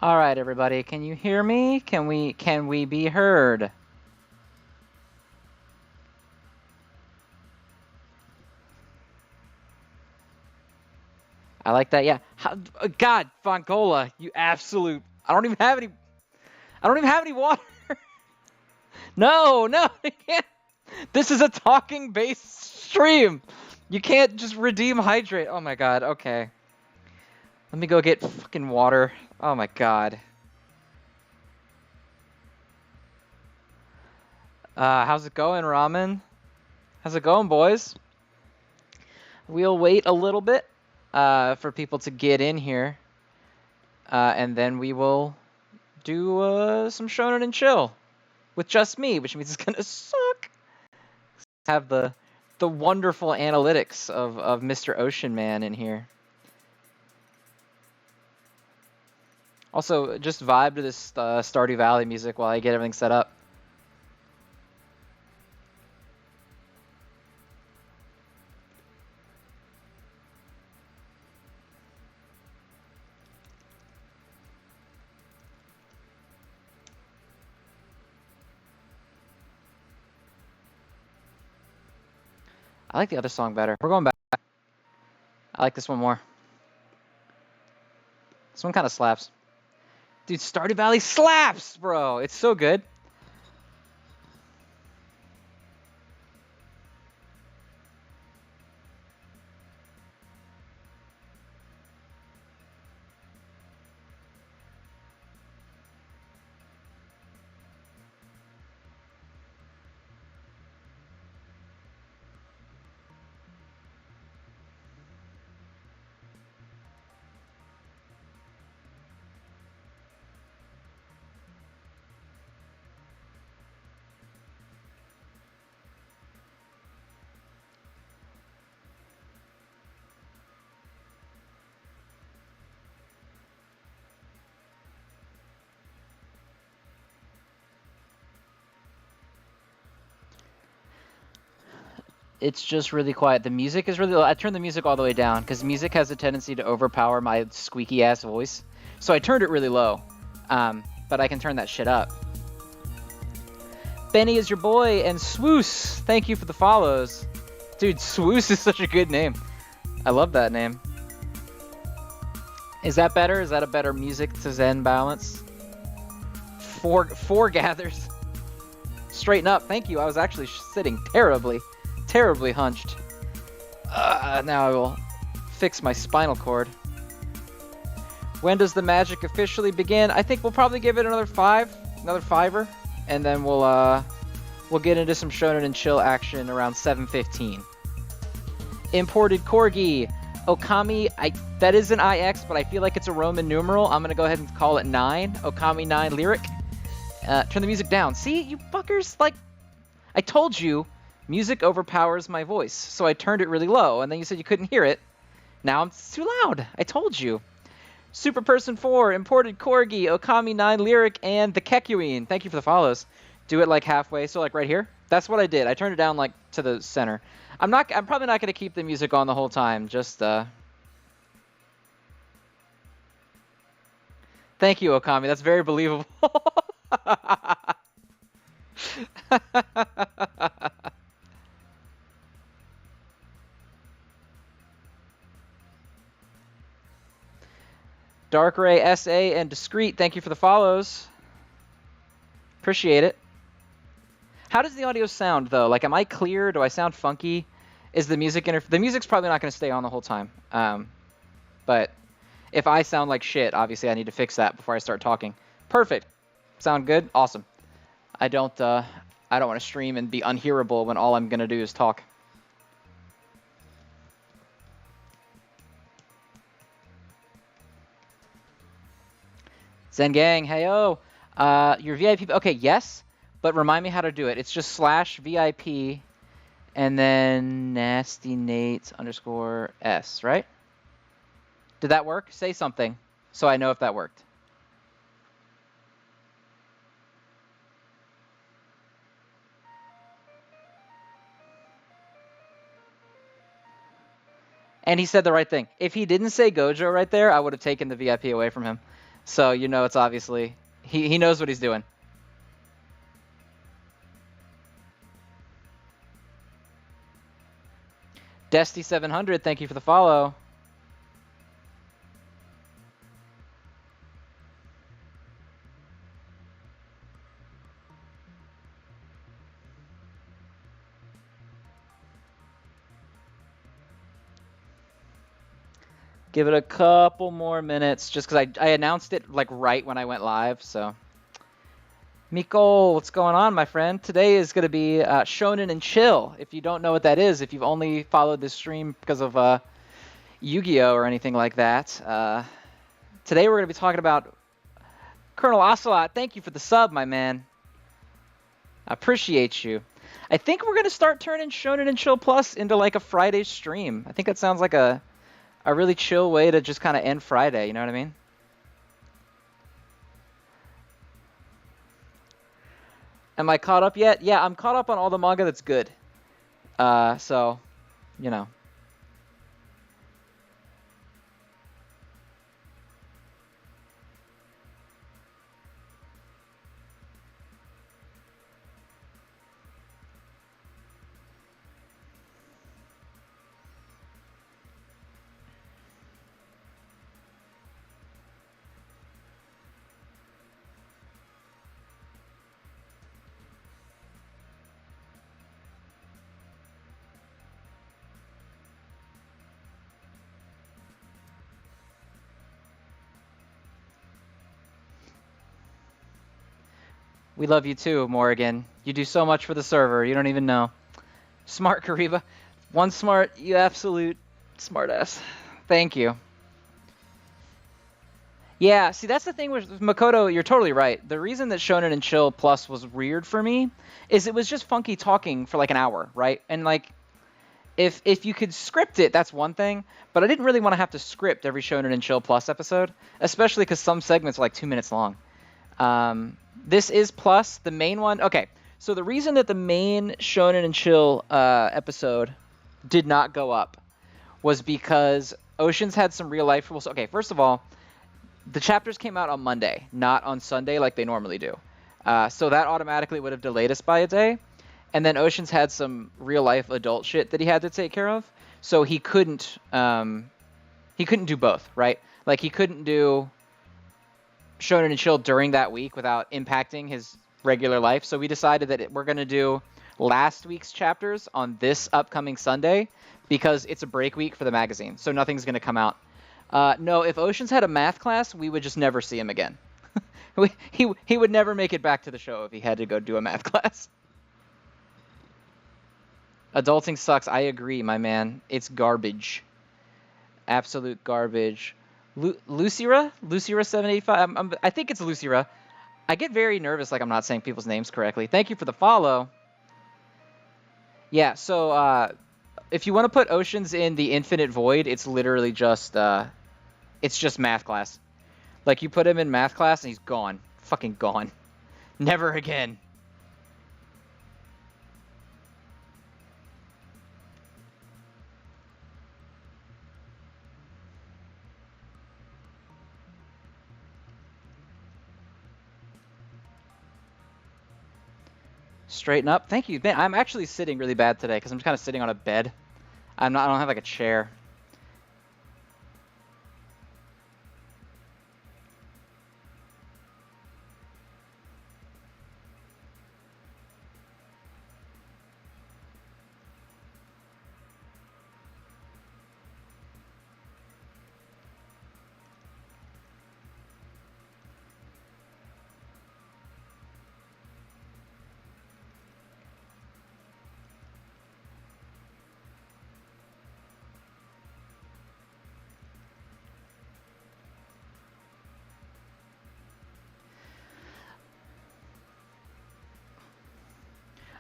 All right, everybody, can you hear me? Can we be heard? I like that. Yeah. God, Fongola, you absolute. I don't even have any water. No, I can't. This is a talking based stream. You can't just redeem hydrate. Oh my god. Okay. Let me go get fucking water. Oh my god. How's it going, Ramen? How's it going, boys? We'll wait a little bit for people to get in here, and then we will do some Shonen and Chill with just me, which means it's gonna suck. Have the wonderful analytics of Mr. Ocean Man in here. Also, just vibe to this Stardew Valley music while I get everything set up. I like the other song better. We're going back. I like this one more. This one kind of slaps. Dude, Stardew Valley slaps, bro. It's so good. It's just really quiet. The music is really low. I turned the music all the way down because music has a tendency to overpower my squeaky ass voice. So I turned it really low, but I can turn that shit up. Benny is your boy, and Swoos, thank you for the follows. Dude, Swoos is such a good name. I love that name. Is that better? Is that a better music to Zen balance? Four gathers. Straighten up. Thank you. I was actually sitting terribly hunched. Now I will fix my spinal cord. When does the magic officially begin? I think we'll probably give it another fiver, and then we'll get into some Shonen and Chill action around 7:15. Imported Corgi. Okami, that is an IX, but I feel like it's a Roman numeral. I'm gonna go ahead and call it 9. Okami 9 lyric. Turn the music down. See, you fuckers, like, I told you, music overpowers my voice, so I turned it really low, and then you said you couldn't hear it. Now it's too loud. I told you. Super Person 4, Imported Corgi, Okami 9 lyric, and the Kekuin. Thank you for the follows. Do it like halfway, so like right here. That's what I did. I turned it down like to the center. I'm probably not gonna keep the music on the whole time. Just Thank you, Okami. That's very believable. Dark Ray SA and Discreet, thank you for the follows. Appreciate it. How does the audio sound though? Like, am I clear? Do I sound funky? Is the music the music's probably not going to stay on the whole time. But if I sound like shit, obviously I need to fix that before I start talking. Perfect. Sound good? Awesome. I don't want to stream and be unhearable when all I'm going to do is talk. Zen Gang, heyo. Your VIP, okay, yes, but remind me how to do it. It's just /VIP and then Nasty Nate _S, right? Did that work? Say something so I know if that worked. And he said the right thing. If he didn't say Gojo right there, I would have taken the VIP away from him. So you know it's obviously he knows what he's doing. Desty700, thank you for the follow. Give it a couple more minutes, just because I announced it like right when I went live. So, Miko, what's going on, my friend? Today is going to be Shonen N Chill. If you don't know what that is, if you've only followed this stream because of Yu-Gi-Oh or anything like that, today we're going to be talking about Colonel Ocelot. Thank you for the sub, my man. I appreciate you. I think we're going to start turning Shonen N Chill Plus into like a Friday stream. I think that sounds like a really chill way to just kind of end Friday, you know what I mean? Am I caught up yet? Yeah, I'm caught up on all the manga that's good. So, you know. We love you too, Morgan. You do so much for the server. You don't even know. Smart, Kariba. One smart, you absolute smartass. Thank you. Yeah, see, that's the thing with Makoto. You're totally right. The reason that Shonen and Chill Plus was weird for me is it was just funky talking for like an hour, right? And like, if you could script it, that's one thing. But I didn't really want to have to script every Shonen and Chill Plus episode, especially because some segments are like 2 minutes long. This is Plus, the main one. Okay, so the reason that the main Shonen and Chill episode did not go up was because Oceans had some real life rules. Okay, first of all, the chapters came out on Monday, not on Sunday like they normally do. So that automatically would have delayed us by a day. And then Oceans had some real life adult shit that he had to take care of, so he couldn't do both, right? Like he couldn't do Shonen and Chill during that week without impacting his regular life. So we decided that we're going to do last week's chapters on this upcoming Sunday because it's a break week for the magazine. So nothing's going to come out. No, if Oceans had a math class, we would just never see him again. he would never make it back to the show if he had to go do a math class. Adulting sucks. I agree, my man. It's garbage. Absolute garbage. Lucira785. I think it's Lucira. I get very nervous like I'm not saying people's names correctly. Thank you for the follow. Yeah, so if you want to put Oceans in the Infinite Void, it's literally just math class. Like you put him in math class and he's gone. Fucking gone. Never again. Straighten up. Thank you. Man, I'm actually sitting really bad today because I'm just kind of sitting on a bed. I don't have like a chair.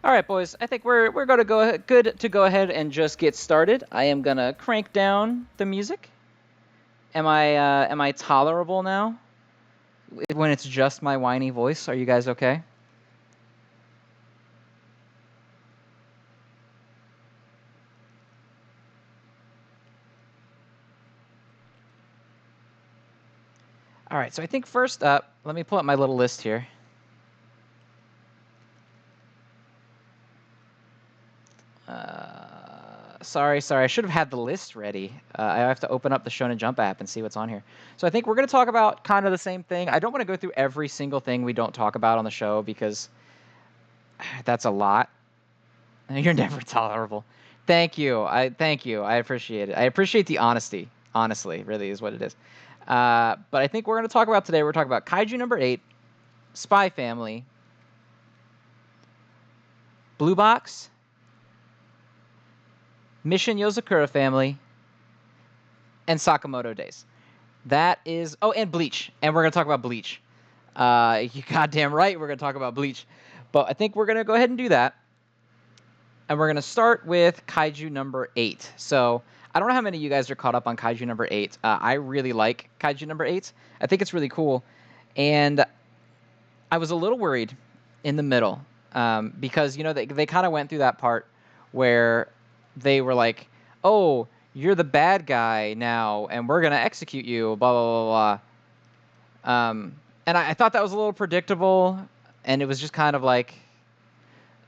All right, boys. I think we're gonna good to go ahead and just get started. I am gonna crank down the music. Am I tolerable now? When it's just my whiny voice, are you guys okay? All right, so I think first up, let me pull up my little list here. Sorry, I should have had the list ready. I have to open up the Shonen Jump app and see what's on here. So I think we're going to talk about kind of the same thing. I don't want to go through every single thing we don't talk about on the show because that's a lot. You're never tolerable. Thank you. Thank you. I appreciate it. I appreciate the honesty. Honestly, really is what it is. But I think we're going to talk about today. We're talking about Kaiju number 8, Spy Family, Blue Box, Mission Yozakura Family, and Sakamoto Days. That is... Oh, and Bleach. And we're going to talk about Bleach. You goddamn right we're going to talk about Bleach. But I think we're going to go ahead and do that. And we're going to start with Kaiju number 8. So I don't know how many of you guys are caught up on Kaiju number 8. I really like Kaiju number 8. I think it's really cool. And I was a little worried in the middle because, you know, they kind of went through that part where they were like, oh, you're the bad guy now, and we're going to execute you, blah, blah, blah, blah. And I thought that was a little predictable, and it was just kind of like,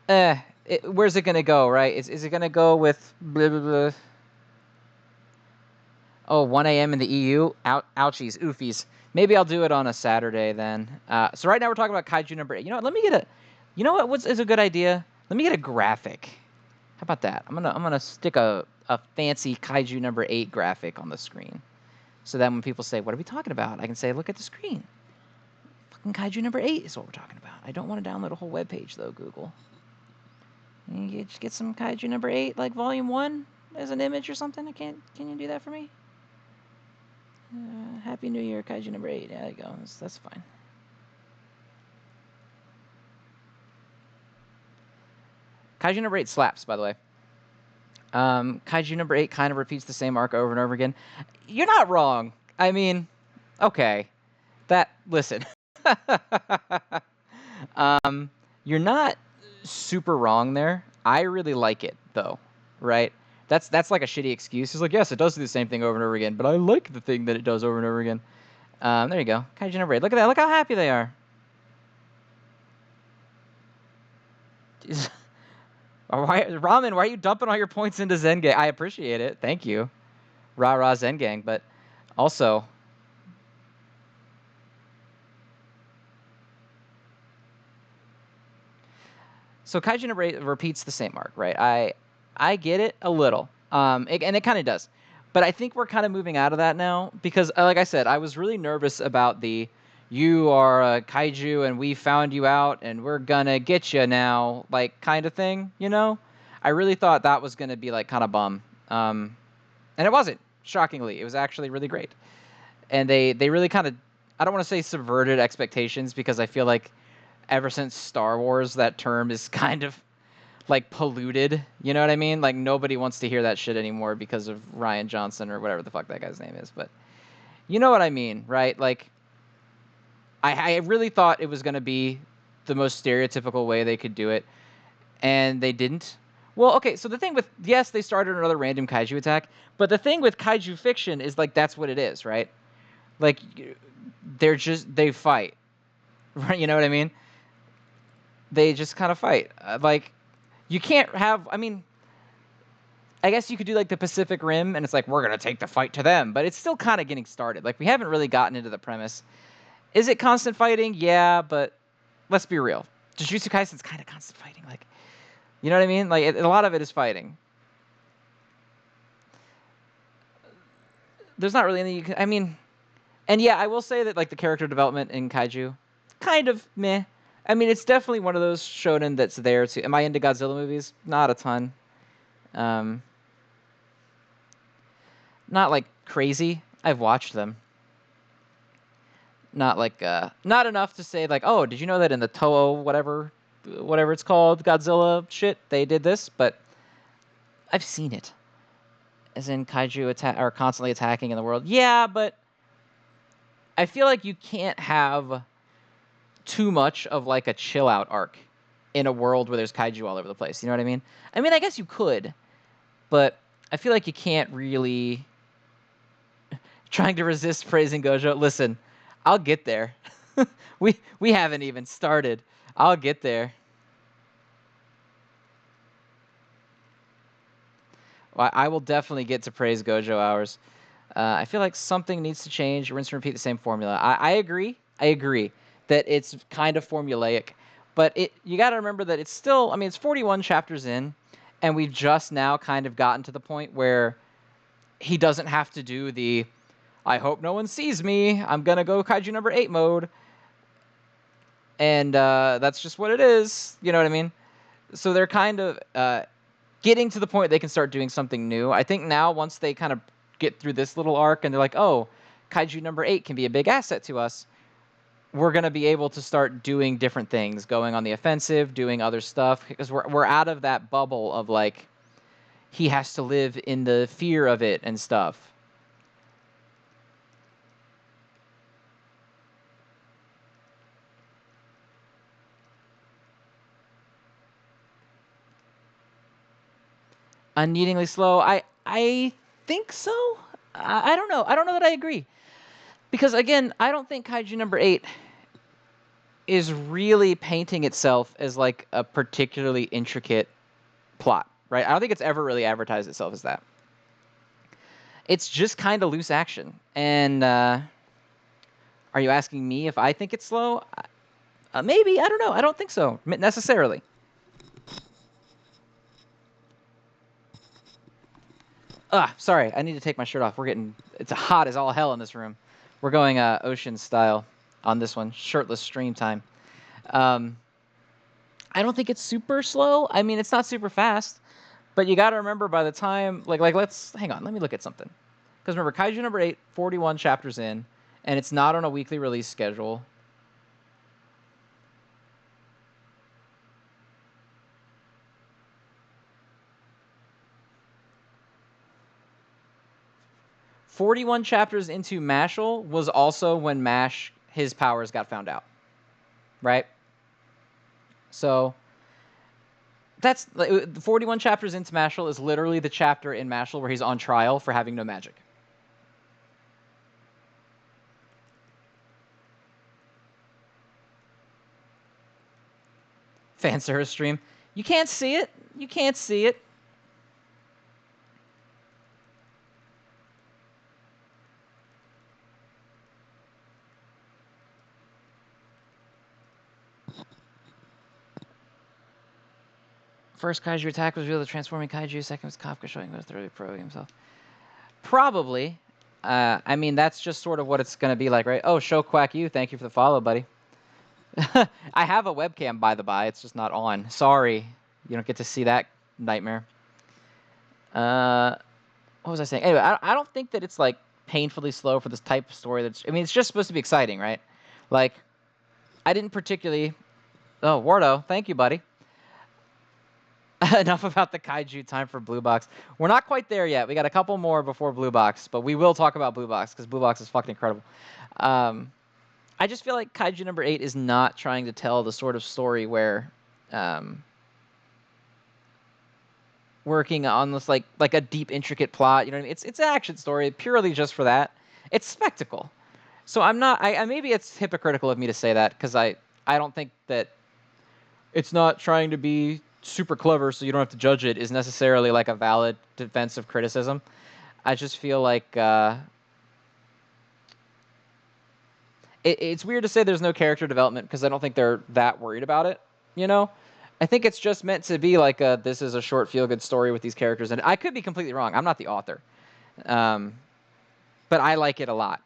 where's it going to go, right? Is it going to go with blah, blah, blah? Oh, 1 a.m. in the EU? Ouchies, oofies. Maybe I'll do it on a Saturday then. So right now we're talking about Kaiju number 8. You know what? Let me get a... You know what is a good idea? Let me get a graphic. How about that? I'm gonna stick a fancy Kaiju number 8 graphic on the screen. So that when people say, what are we talking about? I can say, look at the screen. Fucking Kaiju number 8 is what we're talking about. I don't want to download a whole web page though, Google. You just get some Kaiju number 8, like volume 1 as an image or something? Can you do that for me? Happy New Year, Kaiju number 8. Yeah, there you go. That's fine. Kaiju number 8 slaps, by the way. Kaiju number 8 kind of repeats the same arc over and over again. You're not wrong. I mean, okay. Listen. You're not super wrong there. I really like it, though, right? That's like a shitty excuse. It's like, yes, it does do the same thing over and over again, but I like the thing that it does over and over again. There you go. Kaiju number 8. Look at that. Look how happy they are. Ramen, why are you dumping all your points into Zengang? I appreciate it. Thank you. Rah-rah Zengang. But also... So Kaiju number 8 repeats the same arc, right? I get it a little. And it kind of does. But I think we're kind of moving out of that now. Because, like I said, I was really nervous about the... You are a kaiju and we found you out and we're gonna get you now, like, kind of thing, you know? I really thought that was gonna be, like, kind of bum. And it wasn't, shockingly. It was actually really great. And they really kind of, I don't want to say subverted expectations because I feel like ever since Star Wars, that term is kind of, like, polluted. You know what I mean? Like, nobody wants to hear that shit anymore because of Rian Johnson or whatever the fuck that guy's name is. But you know what I mean, right? Like, I really thought it was going to be the most stereotypical way they could do it, and they didn't. Well, okay, so the thing with... Yes, they started another random kaiju attack, but the thing with kaiju fiction is, like, that's what it is, right? Like, they fight. Right? You know what I mean? They just kind of fight. Like, you can't have... I mean, I guess you could do, like, the Pacific Rim, and it's like, we're going to take the fight to them, but it's still kind of getting started. Like, we haven't really gotten into the premise. Is it constant fighting? Yeah, but let's be real. Jujutsu Kaisen's kind of constant fighting. Like, you know what I mean? Like, a lot of it is fighting. There's not really anything you can... I mean... And yeah, I will say that, like, the character development in Kaiju, kind of meh. I mean, it's definitely one of those shonen that's there to... Am I into Godzilla movies? Not a ton. Not, like, crazy. I've watched them. Not like, not enough to say, like, oh, did you know that in the Toho, whatever it's called, Godzilla shit, they did this? But I've seen it. As in kaiju are constantly attacking in the world. Yeah, but I feel like you can't have too much of, like, a chill-out arc in a world where there's kaiju all over the place. You know what I mean? I mean, I guess you could, but I feel like you can't really... Trying to resist praising Gojo. Listen... I'll get there. We haven't even started. I'll get there. I will definitely get to praise Gojo hours. I feel like something needs to change. Rinse and repeat the same formula. I agree. I agree that it's kind of formulaic, but you got to remember that it's still. I mean, it's 41 chapters in, and we've just now kind of gotten to the point where he doesn't have to do the "I hope no one sees me. I'm gonna go Kaiju number 8 mode," and that's just what it is. You know what I mean? So they're kind of getting to the point they can start doing something new. I think now once they kind of get through this little arc and they're like, oh, Kaiju number 8 can be a big asset to us, we're going to be able to start doing different things, going on the offensive, doing other stuff, because we're out of that bubble of like he has to live in the fear of it and stuff. Unneedingly slow. I think so. I don't know. I don't know that I agree. Because again, I don't think Kaiju number 8 is really painting itself as like a particularly intricate plot, right? I don't think it's ever really advertised itself as that. It's just kind of loose action. And are you asking me if I think it's slow? Maybe. I don't know. I don't think so necessarily. Sorry. I need to take my shirt off. It's hot as all hell in this room. We're going ocean style on this one. Shirtless stream time. I don't think it's super slow. I mean, it's not super fast. But you got to remember by the time, let's, hang on, let me look at something. Because remember, Kaiju number 8, 41 chapters in, and it's not on a weekly release schedule. "41 chapters into Mashal was also when Mash, his powers got found out. Right? So, that's 41 chapters into Mashal is literally the chapter in Mashal where he's on trial for having no magic. Fan service stream. You can't see it. You can't see it. First Kaiju attack was revealed the transforming Kaiju. Second was Kafka showing he was thoroughly probing himself. Probably. I mean, that's just sort of what it's going to be like, right? Oh, Show Quack you. Thank you for the follow, buddy. I have a webcam, by the by. It's just not on. Sorry. You don't get to see that nightmare. What was I saying? Anyway, I don't think that it's, like, painfully slow for this type of story. I mean, it's just supposed to be exciting, right? Like, I didn't particularly... Oh, Wardo. Thank you, buddy. Enough about the Kaiju. Time for Blue Box. We're not quite there yet. We got a couple more before Blue Box, but we will talk about Blue Box because Blue Box is fucking incredible. I just feel like Kaiju number 8 is not trying to tell the sort of story where working on this like a deep, intricate plot. You know what I mean? It's an action story purely just for that. It's spectacle. So I'm not. Maybe it's hypocritical of me to say that because I don't think that it's not trying to be super clever so you don't have to judge it is necessarily like a valid defensive criticism. I just feel like it's weird to say there's no character development because I don't think they're that worried about it, you know? I think it's just meant to be like this is a short feel-good story with these characters, and I could be completely wrong. I'm not the author. But I like it a lot.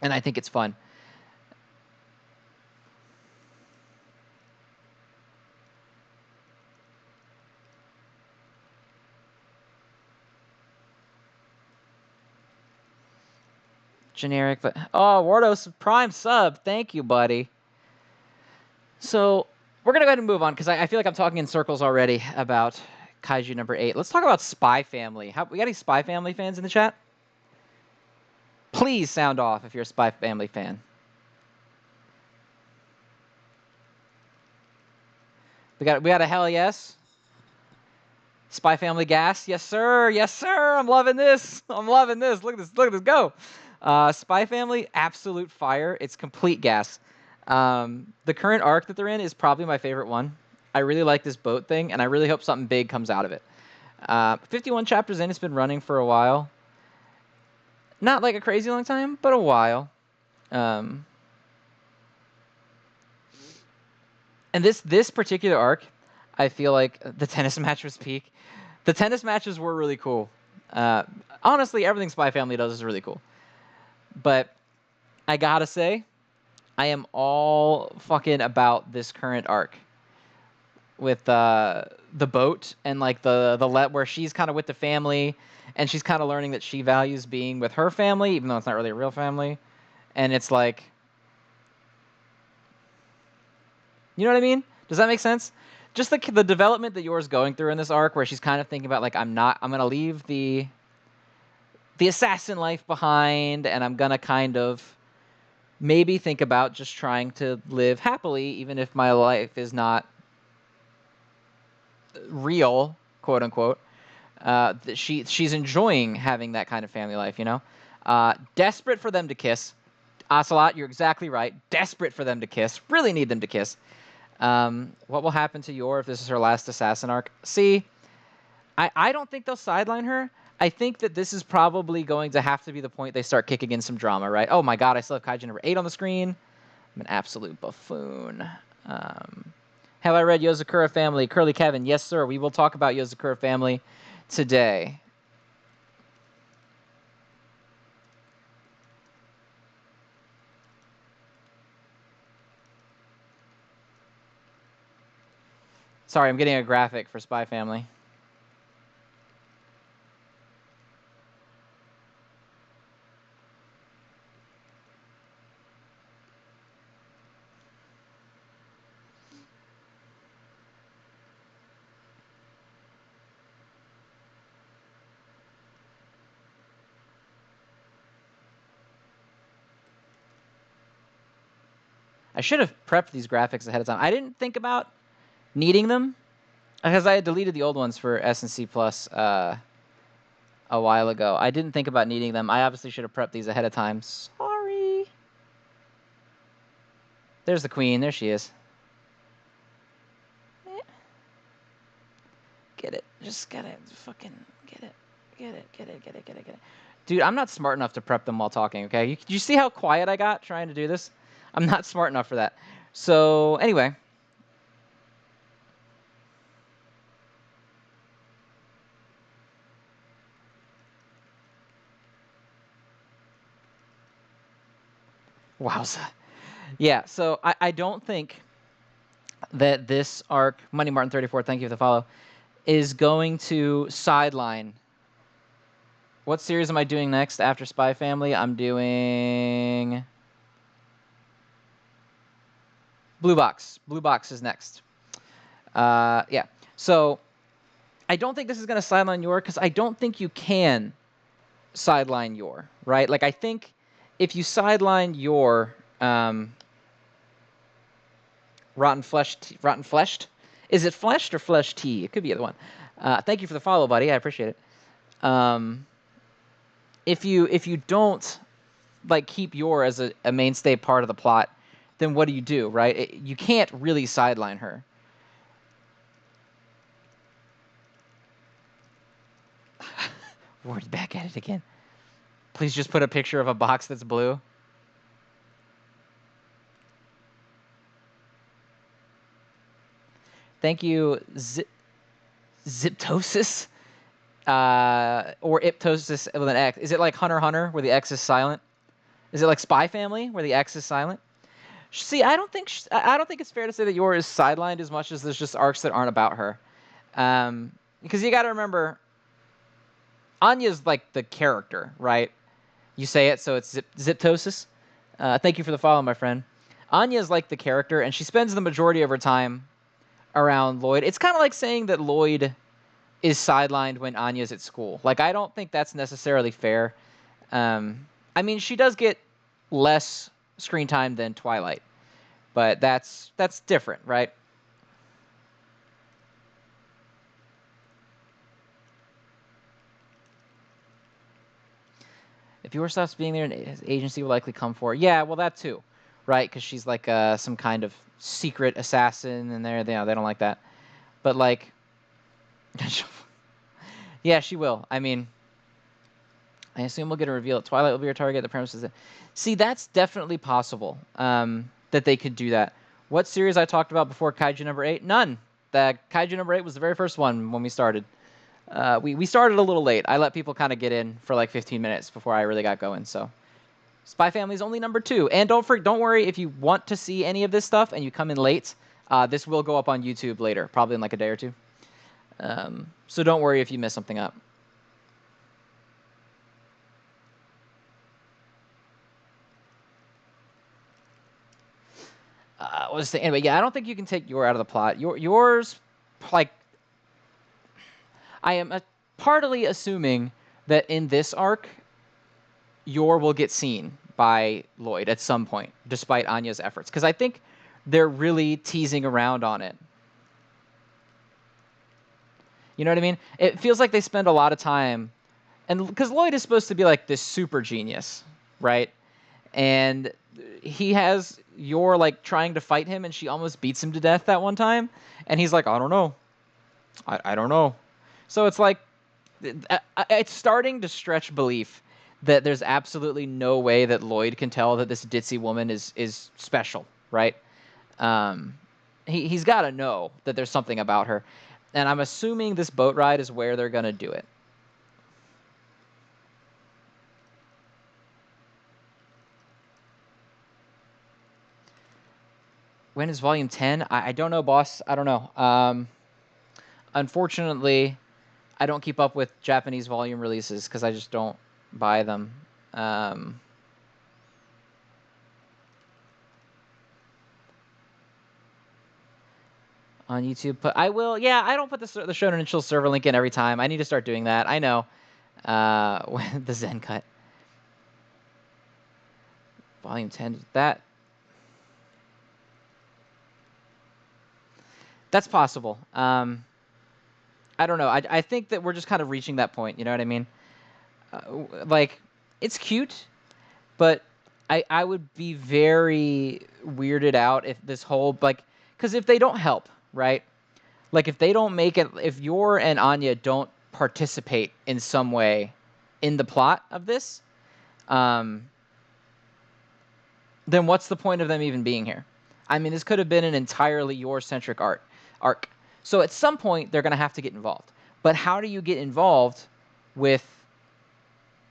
And I think it's fun. Generic, but oh, Wardo's Prime sub. Thank you, buddy. So we're gonna go ahead and move on because I feel like I'm talking in circles already about Kaiju number 8. Let's talk about Spy Family. We got any Spy Family fans in the chat? Please sound off if you're a Spy Family fan. We got a hell yes. Spy Family gas, yes sir, yes sir. I'm loving this. I'm loving this. Look at this. Look at this go. Spy Family, absolute fire. It's complete gas. The current arc that they're in is probably my favorite one. I really like this boat thing, and I really hope something big comes out of it. 51 chapters in, it's been running for a while. Not like a crazy long time, but a while. And this particular arc, I feel like the tennis match was peak. The tennis matches were really cool. Honestly, everything Spy Family does is really cool. But I gotta say, I am all fucking about this current arc with the boat and like the where she's kind of with the family and she's kind of learning that she values being with her family, even though it's not really a real family. And it's like, you know what I mean? Does that make sense? Just the development that Yor's going through in this arc, where she's kind of thinking about like, I'm gonna leave the assassin life behind, and I'm gonna kind of maybe think about just trying to live happily, even if my life is not real, quote unquote. She's enjoying having that kind of family life, you know. Desperate for them to kiss. Ocelot, you're exactly right. Desperate for them to kiss. Really need them to kiss. What will happen to Yor if this is her last assassin arc? See, I don't think they'll sideline her. I think that this is probably going to have to be the point they start kicking in some drama, right? Oh my god, I still have Kaiju number 8 on the screen. I'm an absolute buffoon. Have I read Yozakura Family? Curly Kevin, yes sir. We will talk about Yozakura Family today. Sorry, I'm getting a graphic for Spy Family. I should have prepped these graphics ahead of time. I didn't think about needing them because I had deleted the old ones for S&C Plus a while ago. I didn't think about needing them. I obviously should have prepped these ahead of time. Sorry. There's the queen. There she is. Get it. Just get it. Fucking get it. Get it. Get it. Get it. Get it. Get it. Dude, I'm not smart enough to prep them while talking, okay? You see how quiet I got trying to do this? I'm not smart enough for that. So, anyway. Wowza. Yeah, so I don't think that this arc, Money Martin 34, thank you for the follow, is going to sideline. What series am I doing next after Spy Family? I'm doing Blue Box. Blue Box is next. Yeah. So I don't think this is going to sideline Yor because I don't think you can sideline Yor, right? Like I think if you sideline Yor, Rotten Fleshed? Is it Fleshed or Flesh Tea? It could be either one. Thank you for the follow, buddy. I appreciate it. If you don't like keep Yor as a mainstay part of the plot, then what do? Right? You can't really sideline her. We're back at it again. Please just put a picture of a box that's blue. Thank you, Ziptosis. Or Iptosis with an X. Is it like Hunter x Hunter where the X is silent? Is it like Spy Family where the X is silent? See, I don't think it's fair to say that Yor is sidelined as much as there's just arcs that aren't about her. Because you got to remember, Anya's like the character, right? You say it, so it's Ziptosis. Thank you for the follow, my friend. Anya's like the character, and she spends the majority of her time around Lloyd. It's kind of like saying that Lloyd is sidelined when Anya's at school. Like, I don't think that's necessarily fair. I mean, she does get less screen time than Twilight, but that's different, right? If Yor stops being there, his agency will likely come for. Yeah, well, that too, right? Because she's like some kind of secret assassin, and they don't like that. But like, yeah, she will. I mean, I assume we'll get a reveal. Twilight will be your target. The premise is that. See, that's definitely possible. That they could do that. What series I talked about before Kaiju number 8? None. The Kaiju number 8 was the very first one when we started. We started a little late. I let people kind of get in for like 15 minutes before I really got going. So, Spy Family is only number 2. And don't worry if you want to see any of this stuff and you come in late. This will go up on YouTube later, probably in like a day or two. So don't worry if you miss something up. Anyway, yeah, I don't think you can take Yor out of the plot. Yours, like, I am partly assuming that in this arc, Yor will get seen by Lloyd at some point, despite Anya's efforts, because I think they're really teasing around on it. You know what I mean? It feels like they spend a lot of time, and because Lloyd is supposed to be like this super genius, right? And he has Yor like trying to fight him, and she almost beats him to death that one time, and he's like, I don't know. I don't know. So it's like, it's starting to stretch belief that there's absolutely no way that Lloyd can tell that this ditzy woman is special, right? He's got to know that there's something about her. And I'm assuming this boat ride is where they're going to do it. When is Volume 10? I don't know, boss. I don't know. Unfortunately, I don't keep up with Japanese volume releases because I just don't buy them. On YouTube, but I will. Yeah, I don't put the Shonen N Chill server link in every time. I need to start doing that. I know. The Zen cut. Volume 10. That's possible. I don't know. I think that we're just kind of reaching that point. You know what I mean? Like, it's cute, but I would be very weirded out if this whole, like, because if they don't help, right? Like, if they don't make it, if Yor and Anya don't participate in some way in the plot of this, then what's the point of them even being here? I mean, this could have been an entirely Yor-centric arc. So at some point, they're going to have to get involved. But how do you get involved with,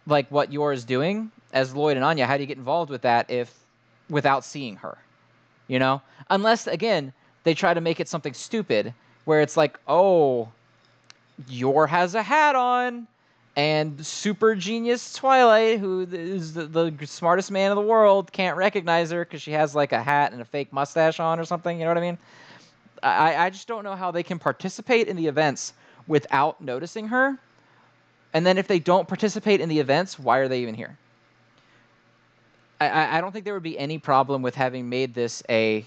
like, what Yor is doing as Lloyd and Anya? How do you get involved with that without seeing her? You know? Unless, again, they try to make it something stupid where it's like, oh, Yor has a hat on, and super genius Twilight, who is the smartest man in the world, can't recognize her because she has like a hat and a fake mustache on or something. You know what I mean? I just don't know how they can participate in the events without noticing her. And then if they don't participate in the events, why are they even here? I don't think there would be any problem with having made this a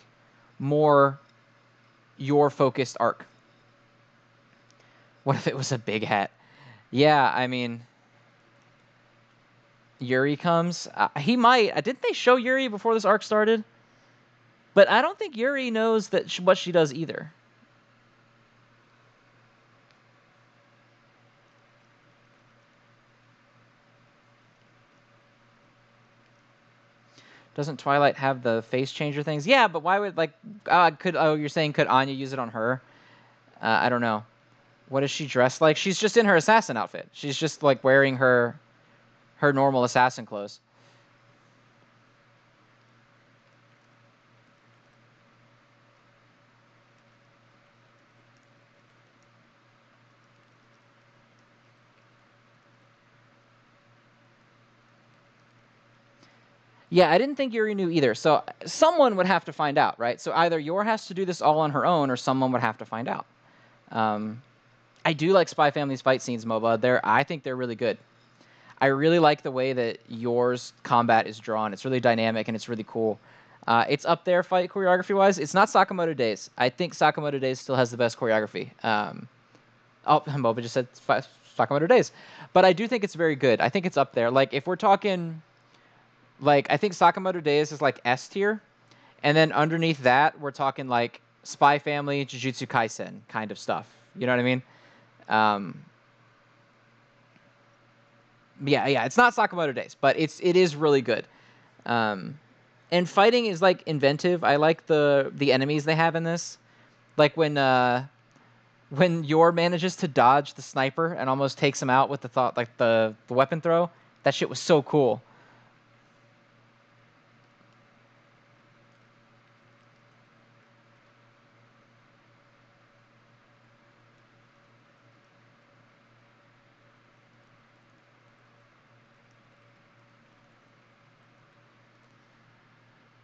more Yor-focused arc. What if it was a big hat? Yeah, I mean, Yuri comes. He might. Didn't they show Yuri before this arc started? But I don't think Yuri knows that what she does either. Doesn't Twilight have the face changer things? Yeah, but why would, like, you're saying could Anya use it on her? I don't know. What is she dressed like? She's just in her assassin outfit. She's just like wearing her normal assassin clothes. Yeah, I didn't think Yuri knew either. So someone would have to find out, right? So either Yor has to do this all on her own, or someone would have to find out. I do like Spy Family's fight scenes, MOBA. I think they're really good. I really like the way that Yor's combat is drawn. It's really dynamic and it's really cool. It's up there fight choreography-wise. It's not Sakamoto Days. I think Sakamoto Days still has the best choreography. MOBA just said Sakamoto Days. But I do think it's very good. I think it's up there. Like, if we're talking, like, I think Sakamoto Days is like S tier, and then underneath that, we're talking like Spy Family, Jujutsu Kaisen kind of stuff. You know what I mean? Um, yeah. It's not Sakamoto Days, but it is really good. Um, and fighting is like inventive. I like the enemies they have in this. Like when Yor manages to dodge the sniper and almost takes him out with the thought like the weapon throw. That shit was so cool.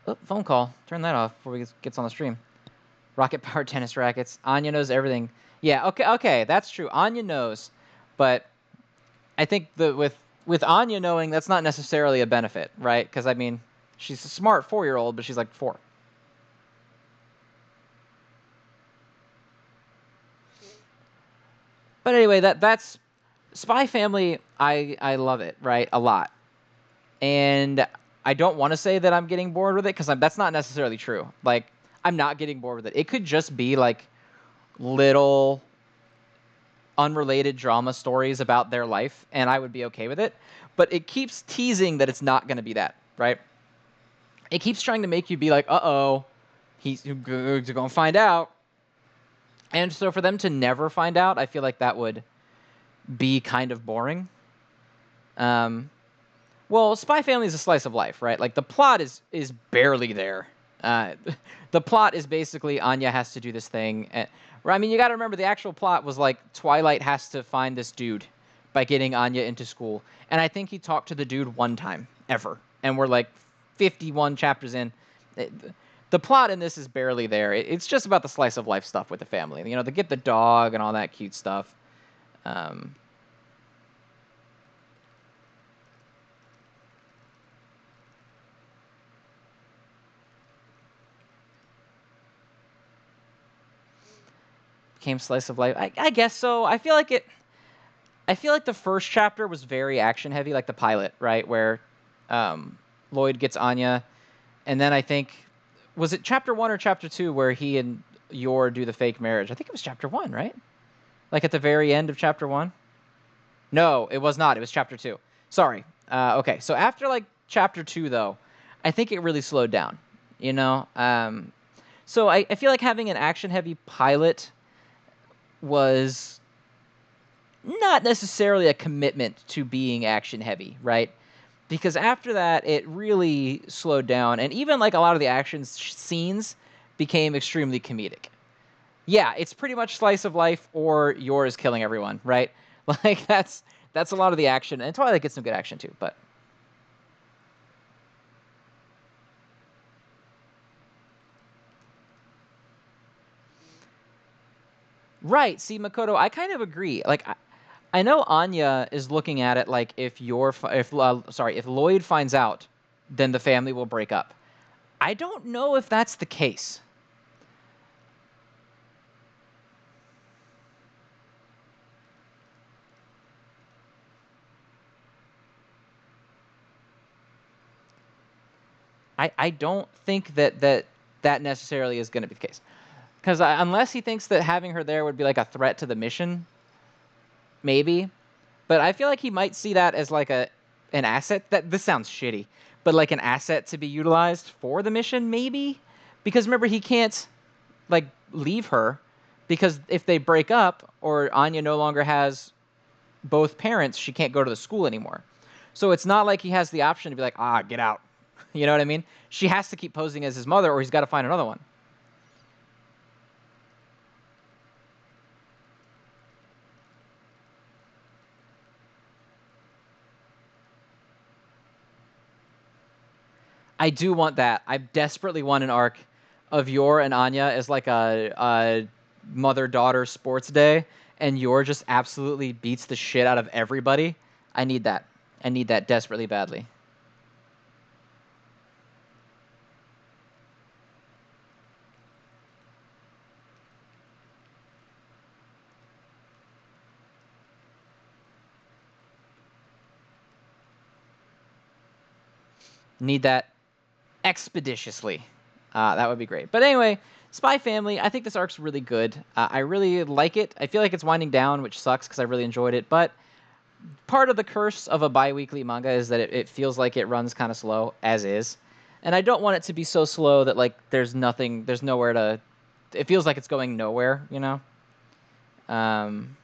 Oh, phone call. Turn that off before we gets on the stream. Rocket powered tennis rackets. Anya knows everything. Yeah, okay, that's true. Anya knows, but I think with Anya knowing, that's not necessarily a benefit, right? Because I mean, she's a smart 4-year-old, but she's like 4. But anyway, that's Spy Family. I love it, right? A lot, and I don't want to say that I'm getting bored with it because that's not necessarily true. Like, I'm not getting bored with it. It could just be like little unrelated drama stories about their life, and I would be okay with it. But it keeps teasing that it's not going to be that, right? It keeps trying to make you be like, uh-oh, he's going to find out. And so for them to never find out, I feel like that would be kind of boring. Um, well, Spy Family is a slice of life, right? Like, the plot is barely there. Uh, the plot is basically Anya has to do this thing. I mean, you got to remember the actual plot was like Twilight has to find this dude by getting Anya into school. And I think he talked to the dude one time ever. And we're like 51 chapters in. The plot in this is barely there. It's just about the slice of life stuff with the family. You know, they get the dog and all that cute stuff. Um, Became slice of life. I guess so. I feel like the first chapter was very action heavy, like the pilot, right, where Lloyd gets Anya, and then I think was it chapter 1 or chapter 2 where he and Yor do the fake marriage? I think it was chapter 1, right? Like at the very end of chapter 1. No, it was not. It was chapter 2. Sorry. Okay, so after like chapter 2, though, I think it really slowed down. You know, so I feel like having an action heavy pilot was not necessarily a commitment to being action heavy, right? Because after that, it really slowed down, and even like a lot of the action scenes became extremely comedic. Yeah, it's pretty much slice of life or yours killing everyone, right? Like that's a lot of the action, and Twilight gets some good action too. But right, see, Makoto, I kind of agree. Like I know Anya is looking at it like if Lloyd finds out, then the family will break up. I don't know if that's the case. I don't think that necessarily is going to be the case. Because unless he thinks that having her there would be like a threat to the mission, maybe. But I feel like he might see that as like an asset. That this sounds shitty, but like an asset to be utilized for the mission, maybe. Because remember, he can't like leave her because if they break up or Anya no longer has both parents, she can't go to the school anymore. So it's not like he has the option to be like, get out. You know what I mean? She has to keep posing as his mother, or he's got to find another one. I do want that. I desperately want an arc of Yor and Anya as like a mother-daughter sports day, and Yor just absolutely beats the shit out of everybody. I need that. I need that desperately badly. Need that expeditiously. That would be great. But anyway, Spy Family, I think this arc's really good. I really like it. I feel like it's winding down, which sucks because I really enjoyed it. But part of the curse of a bi-weekly manga is that it feels like it runs kind of slow, as is. And I don't want it to be so slow that, like, there's nowhere to... It feels like it's going nowhere, you know? Um...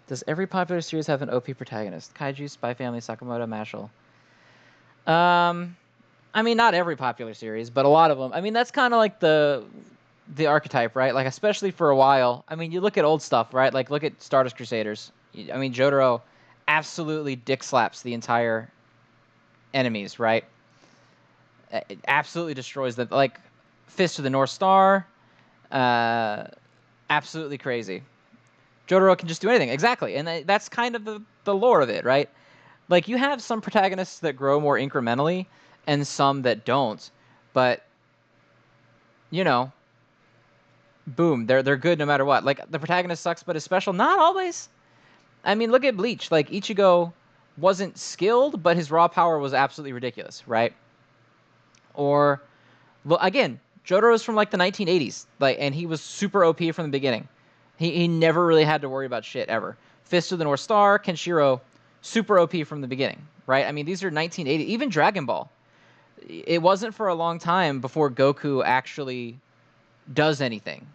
Does every popular series have an OP protagonist? Kaiju, Spy Family, Sakamoto, Mashal. I mean, not every popular series, but a lot of them. I mean, that's kind of like the archetype, right? Like, especially for a while. I mean, you look at old stuff, right? Like, look at Stardust Crusaders. I mean, Jotaro absolutely dick slaps the entire enemies, right? It absolutely destroys them. Like, Fist of the North Star, absolutely crazy. Jotaro can just do anything, exactly, and that's kind of the lore of it, right? Like, you have some protagonists that grow more incrementally, and some that don't, but you know, boom, they're good no matter what. Like, the protagonist sucks, but is special. Not always. I mean, look at Bleach. Like, Ichigo wasn't skilled, but his raw power was absolutely ridiculous, right? Or, well, again, Jotaro's from like the 1980s, like, and he was super OP from the beginning. He never really had to worry about shit ever. Fist of the North Star, Kenshiro, super OP from the beginning, right? I mean, these are 1980. Even Dragon Ball. It wasn't for a long time before Goku actually does anything,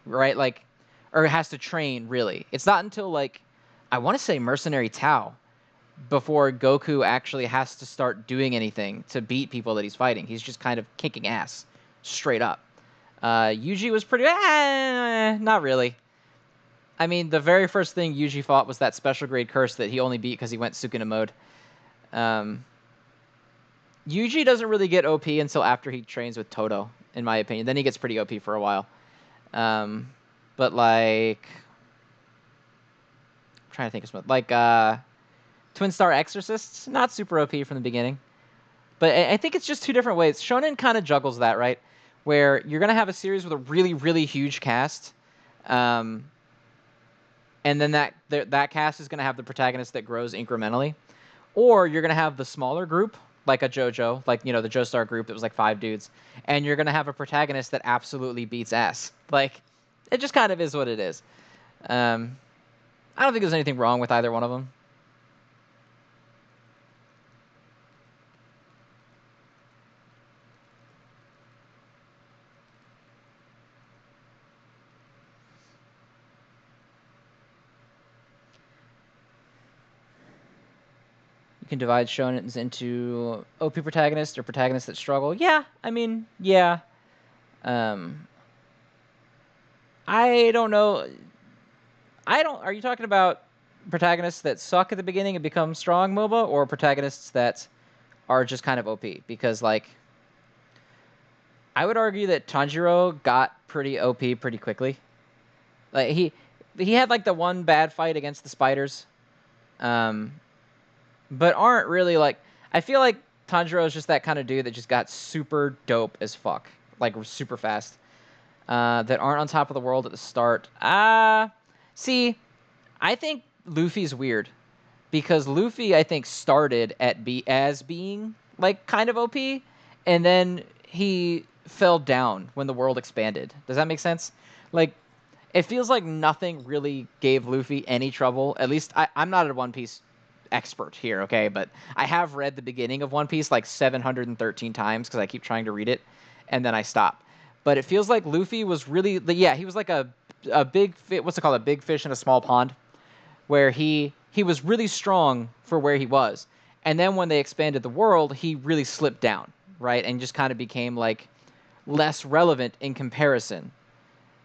right? Like, or has to train, really. It's not until, like, I want to say Mercenary Tao before Goku actually has to start doing anything to beat people that he's fighting. He's just kind of kicking ass, straight up. Yuji was pretty... not really. I mean, the very first thing Yuji fought was that special grade curse that he only beat because he went Sukuna mode. Yuji doesn't really get OP until after he trains with Todo, in my opinion. Then he gets pretty OP for a while. But, like... I'm trying to think of something. Like, Twin Star Exorcists, not super OP from the beginning. But I think it's just two different ways. Shonen kind of juggles that, right? Where you're going to have a series with a really, really huge cast. And then that cast is going to have the protagonist that grows incrementally. Or you're going to have the smaller group, like a JoJo, like, you know, the Joestar group that was like 5 dudes. And you're going to have a protagonist that absolutely beats ass. Like, it just kind of is what it is. I don't think there's anything wrong with either one of them. You can divide shonens into OP protagonists or protagonists that struggle. Yeah, I mean, yeah. I don't know. Are you talking about protagonists that suck at the beginning and become strong MOBA, or protagonists that are just kind of OP? Because, like, I would argue that Tanjiro got pretty OP pretty quickly. Like, he had like the one bad fight against the spiders. But aren't really, like... I feel like Tanjiro is just that kind of dude that just got super dope as fuck. Like, super fast. That aren't on top of the world at the start. See, I think Luffy's weird. Because Luffy, I think, started as being, like, kind of OP. And then he fell down when the world expanded. Does that make sense? Like, it feels like nothing really gave Luffy any trouble. At least, I'm not a One Piece expert here, okay? But I have read the beginning of One Piece like 713 times because I keep trying to read it, and then I stop. But it feels like Luffy was really... Yeah, he was like a big... What's it called? A big fish in a small pond. Where he was really strong for where he was. And then when they expanded the world, he really slipped down, right? And just kind of became, like, less relevant in comparison.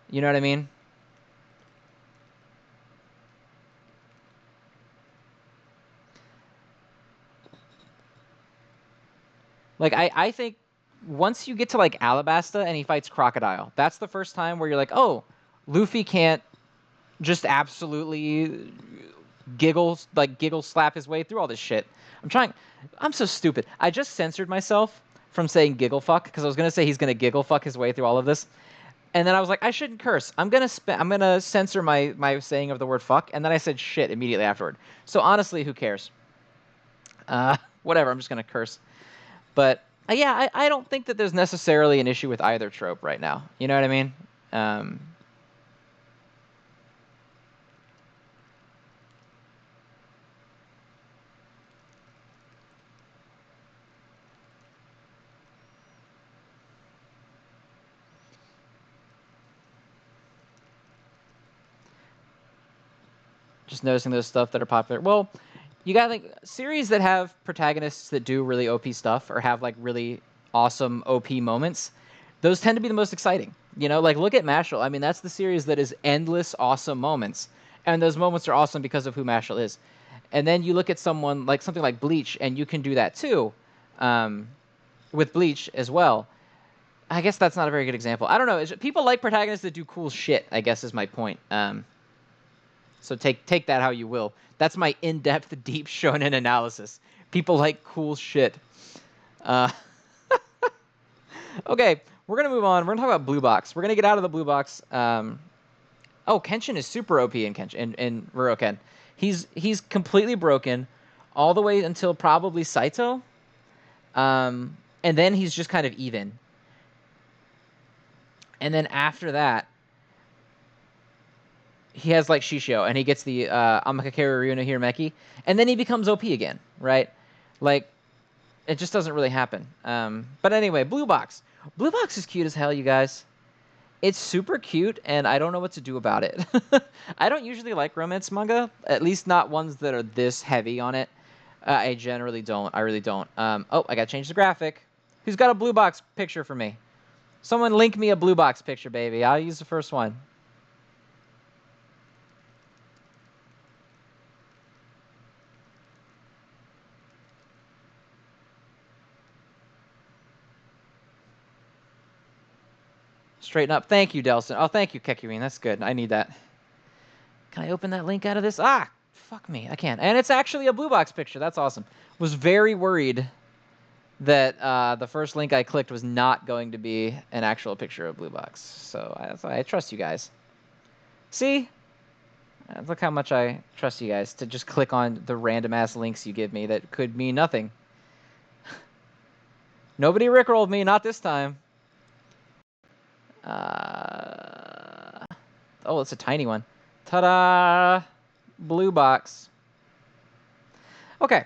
You know what I mean? Like, I think once you get to, like, Alabasta and he fights Crocodile, that's the first time where you're like, oh, Luffy can't just absolutely giggle slap his way through all this shit. I'm so stupid. I just censored myself from saying giggle fuck, because I was gonna say he's gonna giggle fuck his way through all of this, and then I was like, I shouldn't curse. I'm gonna censor my saying of the word fuck, and then I said shit immediately afterward. So honestly, who cares? Whatever. I'm just gonna curse. But yeah, I don't think that there's necessarily an issue with either trope right now. You know what I mean? Um, just noticing those stuff that are popular. Well, you got like series that have protagonists that do really OP stuff or have like really awesome OP moments. Those tend to be the most exciting. You know, like look at Mashal. I mean, that's the series that is endless awesome moments, and those moments are awesome because of who Mashal is. And then you look at someone like something like Bleach, and you can do that too, with Bleach as well. I guess that's not a very good example. I don't know. People like protagonists that do cool shit, I guess is my point. So take that how you will. That's my in-depth, deep shonen analysis. People like cool shit. Uh, okay, we're gonna move on. We're gonna talk about Blue Box. We're gonna get out of the Blue Box. Oh, Kenshin is super OP in Kenshin in Ruroken. He's completely broken, all the way until probably Saito. And then he's just kind of even. And then after that, he has like Shishio, and he gets the Amakakeru Ryuno Hirameki, and then he becomes OP again, right? Like, it just doesn't really happen. But anyway, Blue Box. Blue Box is cute as hell, you guys. It's super cute, and I don't know what to do about it. I don't usually like romance manga, at least not ones that are this heavy on it. I generally don't. I really don't. Oh, I gotta change the graphic. Who's got a Blue Box picture for me? Someone link me a Blue Box picture, baby. I'll use the first one. Straighten up. Thank you, Delson. Oh, thank you, Kekirine. That's good. I need that. Can I open that link out of this? Ah, fuck me. I can't. And it's actually a Blue Box picture. That's awesome. Was very worried that the first link I clicked was not going to be an actual picture of Blue Box. So I trust you guys. See? Look how much I trust you guys to just click on the random-ass links you give me that could mean nothing. Nobody rickrolled me, not this time. Oh, it's a tiny one. Ta-da! Blue Box. Okay.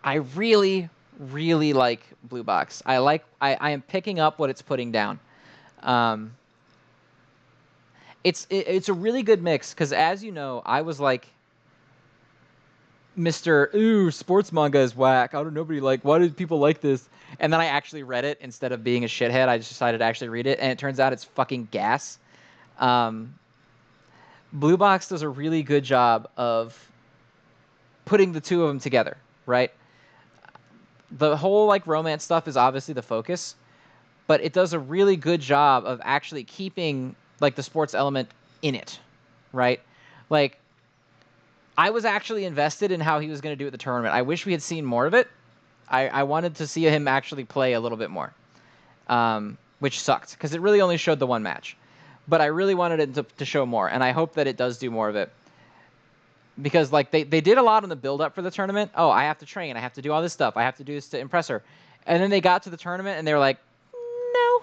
I really, really like Blue Box. I am picking up what it's putting down. It's a really good mix because, as you know, I was like, Mr. Ooh, sports manga is whack. Nobody like. Why do people like this? And then I actually read it instead of being a shithead. I just decided to actually read it, and it turns out it's fucking gas. Blue Box does a really good job of putting the two of them together, right? The whole like romance stuff is obviously the focus, but it does a really good job of actually keeping like the sports element in it, right? Like, I was actually invested in how he was going to do at the tournament. I wish we had seen more of it. I wanted to see him actually play a little bit more, which sucked because it really only showed the one match. But I really wanted it to show more, and I hope that it does do more of it. Because like they did a lot on the build-up for the tournament. Oh, I have to train. I have to do all this stuff. I have to do this to impress her. And then they got to the tournament, and they were like, no,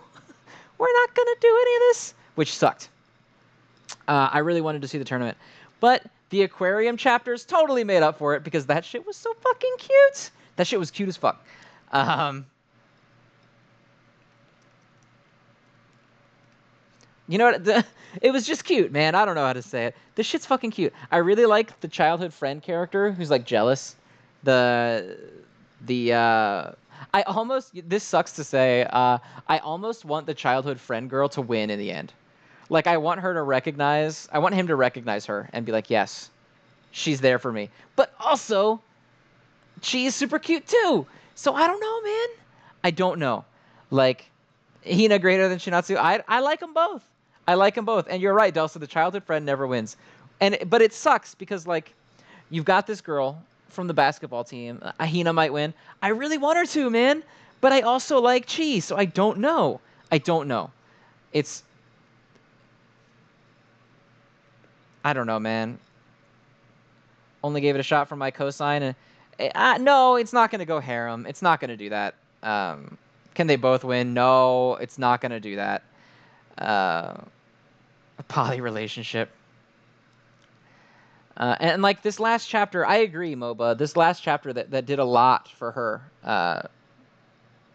we're not going to do any of this, which sucked. I really wanted to see the tournament. But the aquarium chapters totally made up for it because that shit was so fucking cute. That shit was cute as fuck. You know what? It was just cute, man. I don't know how to say it. This shit's fucking cute. I really like the childhood friend character who's like jealous. I almost, this sucks to say, I almost want the childhood friend girl to win in the end. Like, I want him to recognize her and be like, yes, she's there for me. But also, she is super cute too. So I don't know, man. I don't know. Like, Hina greater than Shinatsu. I like them both. I like them both. And you're right, Delsa, the childhood friend never wins. But it sucks because, like, you've got this girl from the basketball team. Hina might win. I really want her to, man. But I also like Chi, so I don't know. I don't know. It's I don't know, man. Only gave it a shot from my cosign, and no, it's not gonna go harem. It's not gonna do that. Can they both win? No, it's not gonna do that. A poly relationship. And like this last chapter, I agree, MOBA. This last chapter that did a lot for her.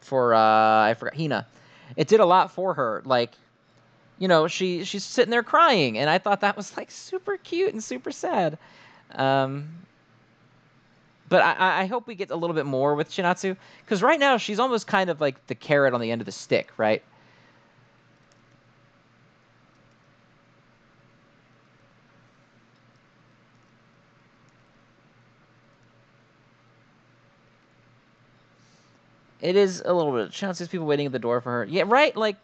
For I forgot Hina. It did a lot for her. Like, you know, she's sitting there crying, and I thought that was like super cute and super sad. Um, but I hope we get a little bit more with Shinatsu, because right now she's almost kind of like the carrot on the end of the stick, right? It is a little bit. Shinatsu's people waiting at the door for her. Yeah, right. Like,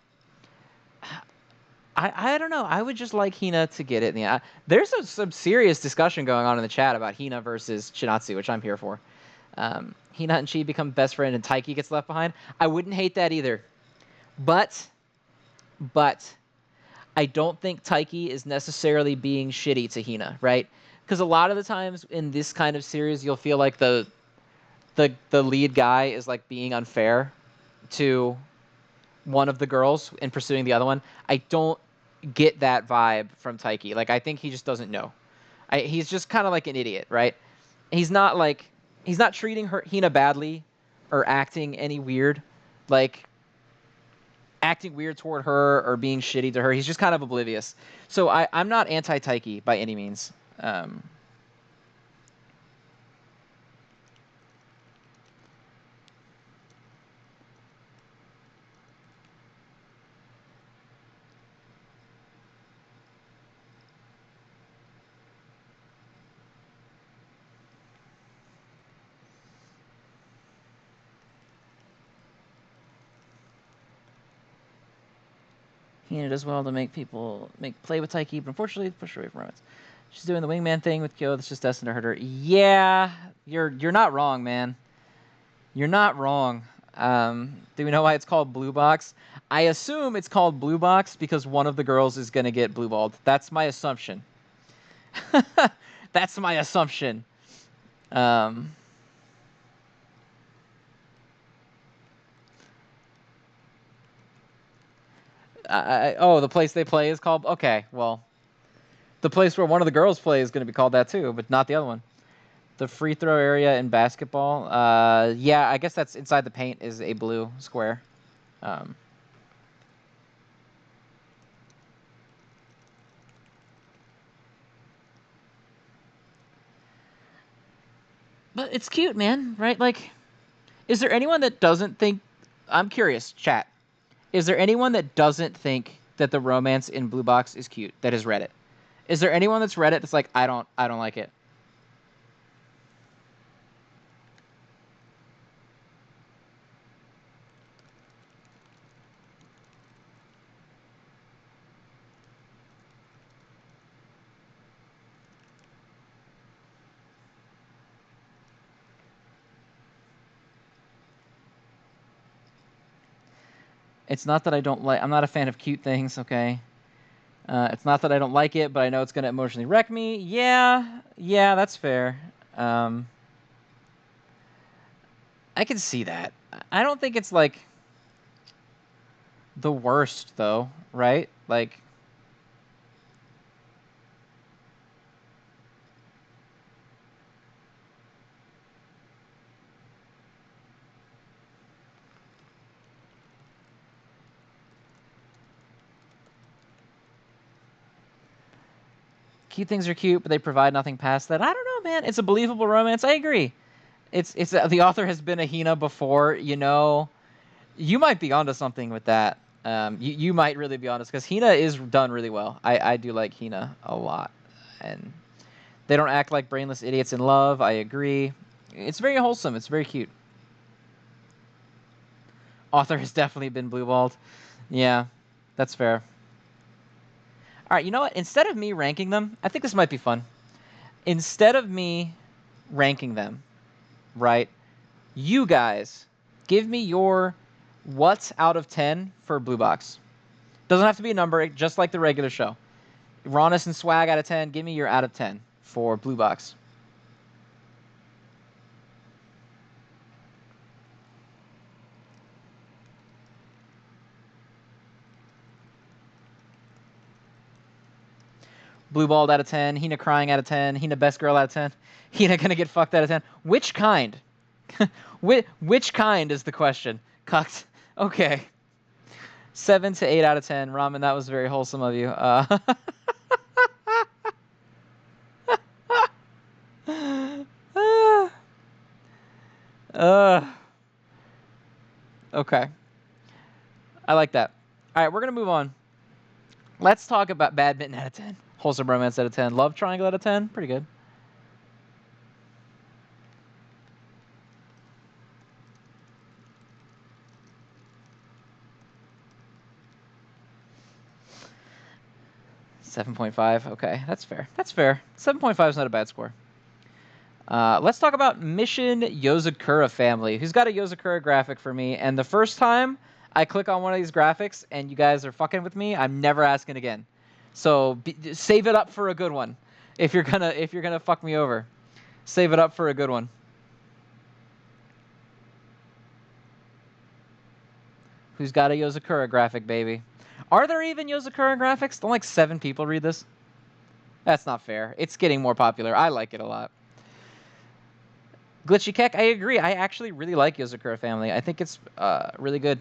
I don't know. I would just like Hina to get it in the eye. There's some serious discussion going on in the chat about Hina versus Shinatsu, which I'm here for. Hina and Chi become best friend and Taiki gets left behind. I wouldn't hate that either. But I don't think Taiki is necessarily being shitty to Hina, right? Because a lot of the times in this kind of series, you'll feel like the lead guy is like being unfair to one of the girls in pursuing the other one. I don't get that vibe from Taiki. Like, I think he just doesn't know. He's just kind of like an idiot, right? He's not like he's not treating Hina badly or acting any weird, like acting weird toward her or being shitty to her. He's just kind of oblivious. So I'm not anti Taiki by any means. Hina does well to make people play with Taiki, but unfortunately push away from romance. She's doing the wingman thing with Kyo. That's just destined to hurt her. Yeah, you're not wrong, man. You're not wrong. Do we know why it's called Blue Box? I assume it's called Blue Box because one of the girls is gonna get blue balled. That's my assumption. That's my assumption. Um, oh, the place they play is called. Okay, well, the place where one of the girls play is going to be called that too, but not the other one. The free throw area in basketball. Yeah, I guess that's inside the paint is a blue square. Um, but it's cute, man. Right? Like, is there anyone that doesn't think? I'm curious, chat. Is there anyone that doesn't think that the romance in Blue Box is cute that has read it? Is there anyone that's read it that's like, I don't like it? It's not that I don't like. I'm not a fan of cute things. Okay. It's not that I don't like it, but I know it's gonna emotionally wreck me. Yeah, that's fair. Um, I can see that. I don't think it's like the worst though, right? Like, cute things are cute, but they provide nothing past that. I don't know, man. It's a believable romance. I agree. It's the author has been a Hina before. You know, you might be onto something with that. You might really be honest because Hina is done really well. I do like Hina a lot, and they don't act like brainless idiots in love. I agree. It's very wholesome. It's very cute. Author has definitely been blueballed. Yeah, that's fair. All right, you know what? Instead of me ranking them, I think this might be fun. Instead of me ranking them, right? You guys Give me your what out of 10 for Blue Box. Doesn't have to be a number, just like the regular show. Rawness and swag out of 10. Give me your out of 10 for Blue Box. Blue balled out of 10. Hina crying out of 10. Hina best girl out of 10. Hina gonna get fucked out of 10. Which kind? Which kind is the question? Cucked. Okay. 7 to 8 out of 10. Ramen, that was very wholesome of you. Okay. I like that. All right, we're going to move on. Let's talk about badminton out of 10. Wholesome romance out of 10. Love triangle out of 10. Pretty good. $7.5. Okay, that's fair. That's fair. 7.5 is not a bad score. Let's talk about Mission Yozakura Family, who's got a Yozakura graphic for me. And the first time I click on one of these graphics and you guys are fucking with me, I'm never asking again. So save it up for a good one. If you're gonna fuck me over, save it up for a good one. Who's got a Yozakura graphic, baby? Are there even Yozakura graphics? Don't like 7 people read this? That's not fair. It's getting more popular. I like it a lot. Glitchy Keck, I agree. I actually really like Yozakura Family. I think it's really good.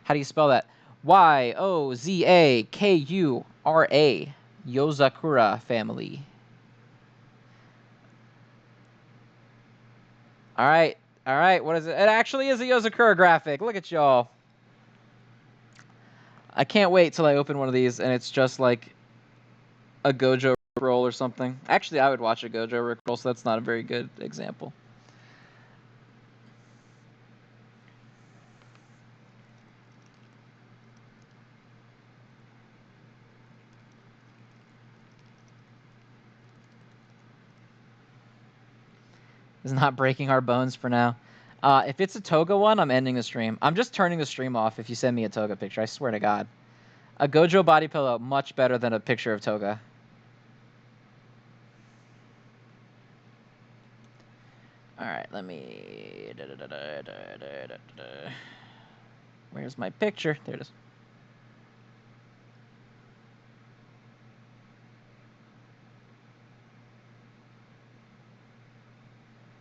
How do you spell that? Yozakura. Yozakura Family. All right. All right. What is it? It actually is a Yozakura graphic. Look at y'all. I can't wait till I open one of these and it's just like a Gojo Rickroll or something. Actually, I would watch a Gojo Rickroll, so that's not a very good example. It's not breaking our bones for now. If it's a Toga one, I'm ending the stream. I'm just turning the stream off if you send me a Toga picture. I swear to God. A Gojo body pillow, much better than a picture of Toga. All right, let me... Where's my picture? There it is.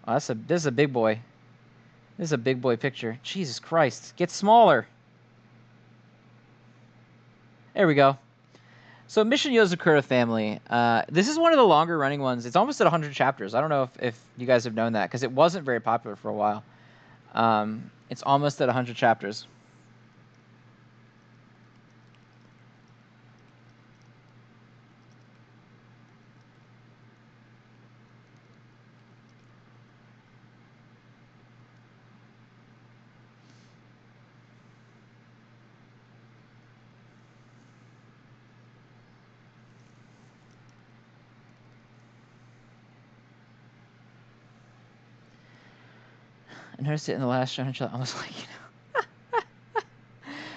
Oh, this is a big boy. This is a big boy picture. Jesus Christ. Get smaller. There we go. So Mission Yozakura Family. This is one of the longer running ones. It's almost at 100 chapters. I don't know if you guys have known that because it wasn't very popular for a while. It's almost at 100 chapters. I noticed it in the last Shonen N Chill. I was like,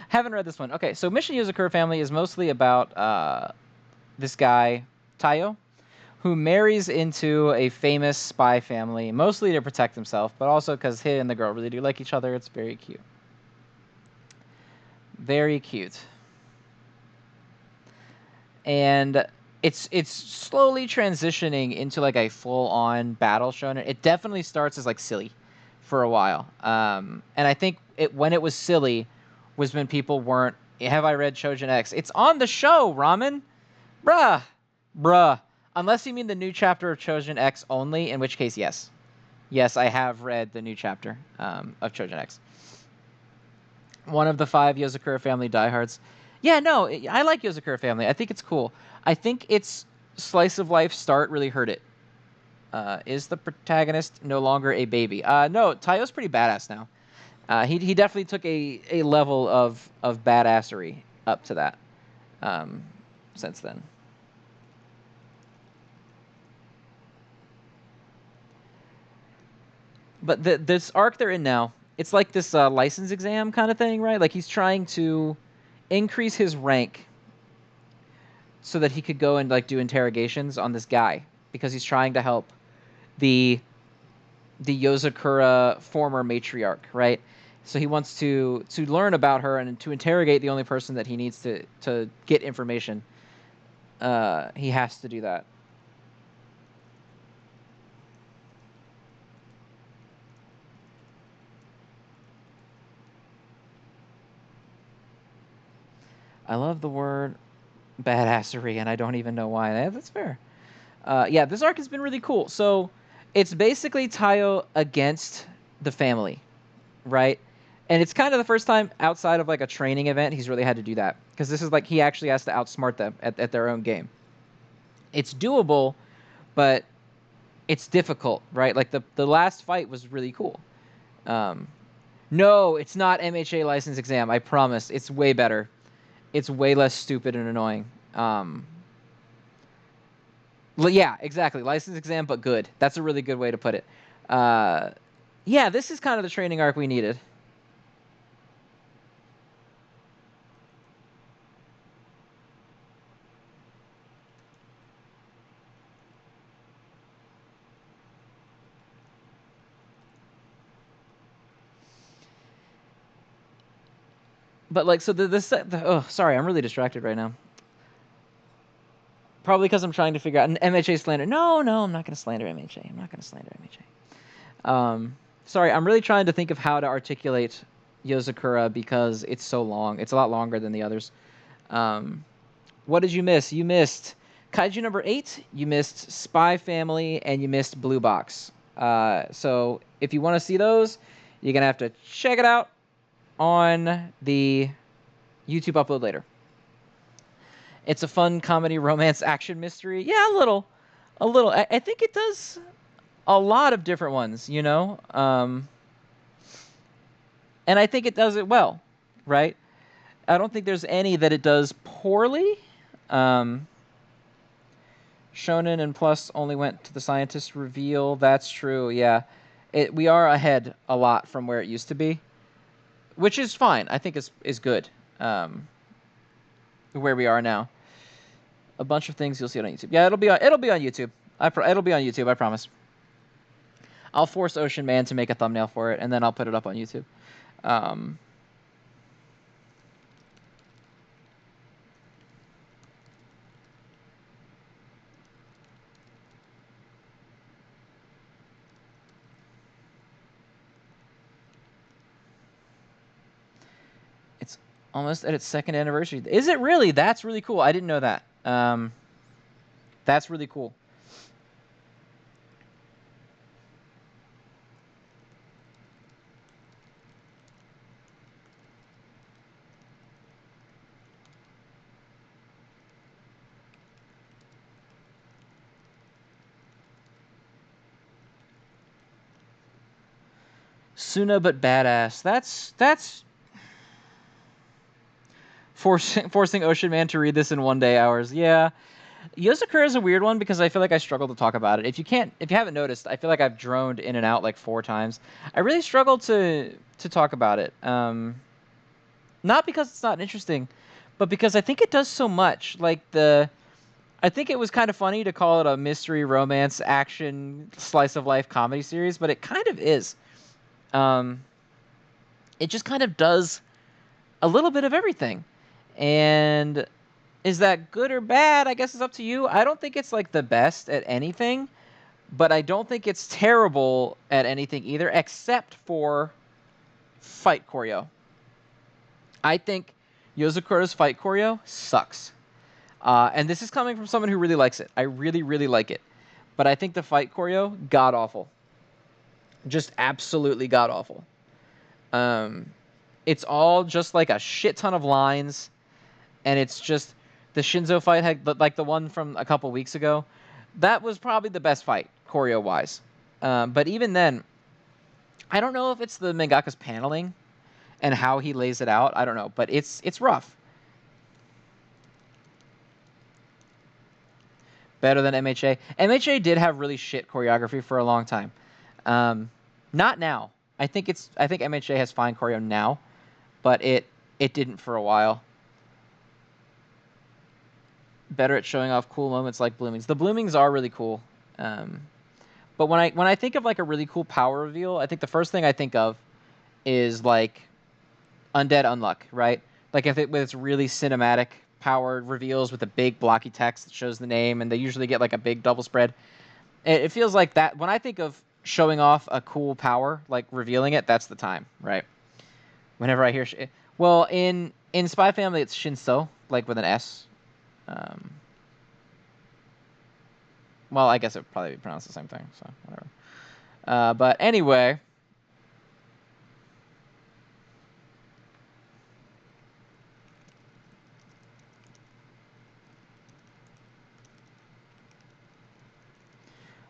haven't read this one. Okay, so Mission Yozakura Family is mostly about this guy, Tayo, who marries into a famous spy family, mostly to protect himself, but also because he and the girl really do like each other. It's very cute. Very cute. And it's slowly transitioning into like a full-on battle shonen. It definitely starts as like silly for a while. And I think when it was silly was when people weren't, have I read Shonen X? It's on the show, Ramen. Bruh. Unless you mean the new chapter of Shonen X only, in which case, yes. Yes, I have read the new chapter of Shonen X. One of the 5 Yozakura Family diehards. Yeah, no, I like Yozakura Family. I think it's cool. I think its slice of life start really hurt it. Is the protagonist no longer a baby? No, Tayo's pretty badass now. He definitely took a level of badassery up to that since then. But this arc they're in now, it's like this license exam kind of thing, right? Like he's trying to increase his rank so that he could go and like do interrogations on this guy because he's trying to help the Yozakura former matriarch, right? So he wants to learn about her and to interrogate the only person that he needs to get information. He has to do that. I love the word badassery, and I don't even know why. That's fair. Yeah, this arc has been really cool. So it's basically Tayo against the family, right? And it's kind of the first time outside of like a training event he's really had to do that because this is like he actually has to outsmart them at their own game. It's doable, but it's difficult, right? Like the last fight was really cool. No, it's not MHA license exam. I promise. It's way better. It's way less stupid and annoying. Yeah, exactly. License exam, but good. That's a really good way to put it. Yeah, this is kind of the training arc we needed. But like, so sorry, I'm really distracted right now. Probably because I'm trying to figure out an MHA slander. No, I'm not going to slander MHA. I'm not going to slander MHA. Sorry, I'm really trying to think of how to articulate Yozakura because it's so long. It's a lot longer than the others. What did you miss? You missed Kaiju number 8, you missed Spy Family, and you missed Blue Box. So if you want to see those, you're going to have to check it out on the YouTube upload later. It's a fun comedy, romance, action mystery. Yeah, a little. I think it does a lot of different ones, you know? And I think it does it well, right? I don't think there's any that it does poorly. Shonen and Plus only went to the scientist reveal. That's true, yeah. We are ahead a lot from where it used to be, which is fine. I think is good. Where we are now. A bunch of things you'll see it on YouTube. Yeah, it'll be on YouTube. It'll be on YouTube. I promise. I'll force Ocean Man to make a thumbnail for it, and then I'll put it up on YouTube. It's almost at its second anniversary. Is it really? That's really cool. I didn't know that. That's really cool. Suna but badass. That's forcing Ocean Man to read this in 1 day hours. Yeah. Yozakura is a weird one because I feel like I struggle to talk about it. If you haven't noticed, I feel like I've droned in and out like 4 times. I really struggle to talk about it. Not because it's not interesting, but because I think it does so much. I think it was kind of funny to call it a mystery, romance, action, slice of life comedy series, but it kind of is. It just kind of does a little bit of everything. And is that good or bad? I guess it's up to you. I don't think it's like the best at anything, but I don't think it's terrible at anything either, except for fight choreo. I think Yozakura's fight choreo sucks. And this is coming from someone who really likes it. I really, really like it. But I think the fight choreo, god-awful. Just absolutely god-awful. It's all just like a shit ton of lines, and it's just the Shinzo fight had like the one from a couple weeks ago. That was probably the best fight choreo wise. But even then, I don't know if it's the mangaka's paneling and how he lays it out. I don't know, but it's rough. Better than MHA. MHA did have really shit choreography for a long time. Not now. I think MHA has fine choreo now, but it didn't for a while. Better at showing off cool moments like bloomings. The bloomings are really cool. But when I think of like a really cool power reveal, I think the first thing I think of is like Undead Unluck, right? Like if it with its really cinematic power reveals with a big blocky text that shows the name, and they usually get like a big double spread. It feels like that when I think of showing off a cool power, like revealing it, that's the time, right? Whenever I hear, well, in Spy Family, it's Shinso, like with an S. Well, I guess it would probably be pronounced the same thing, so whatever. But anyway,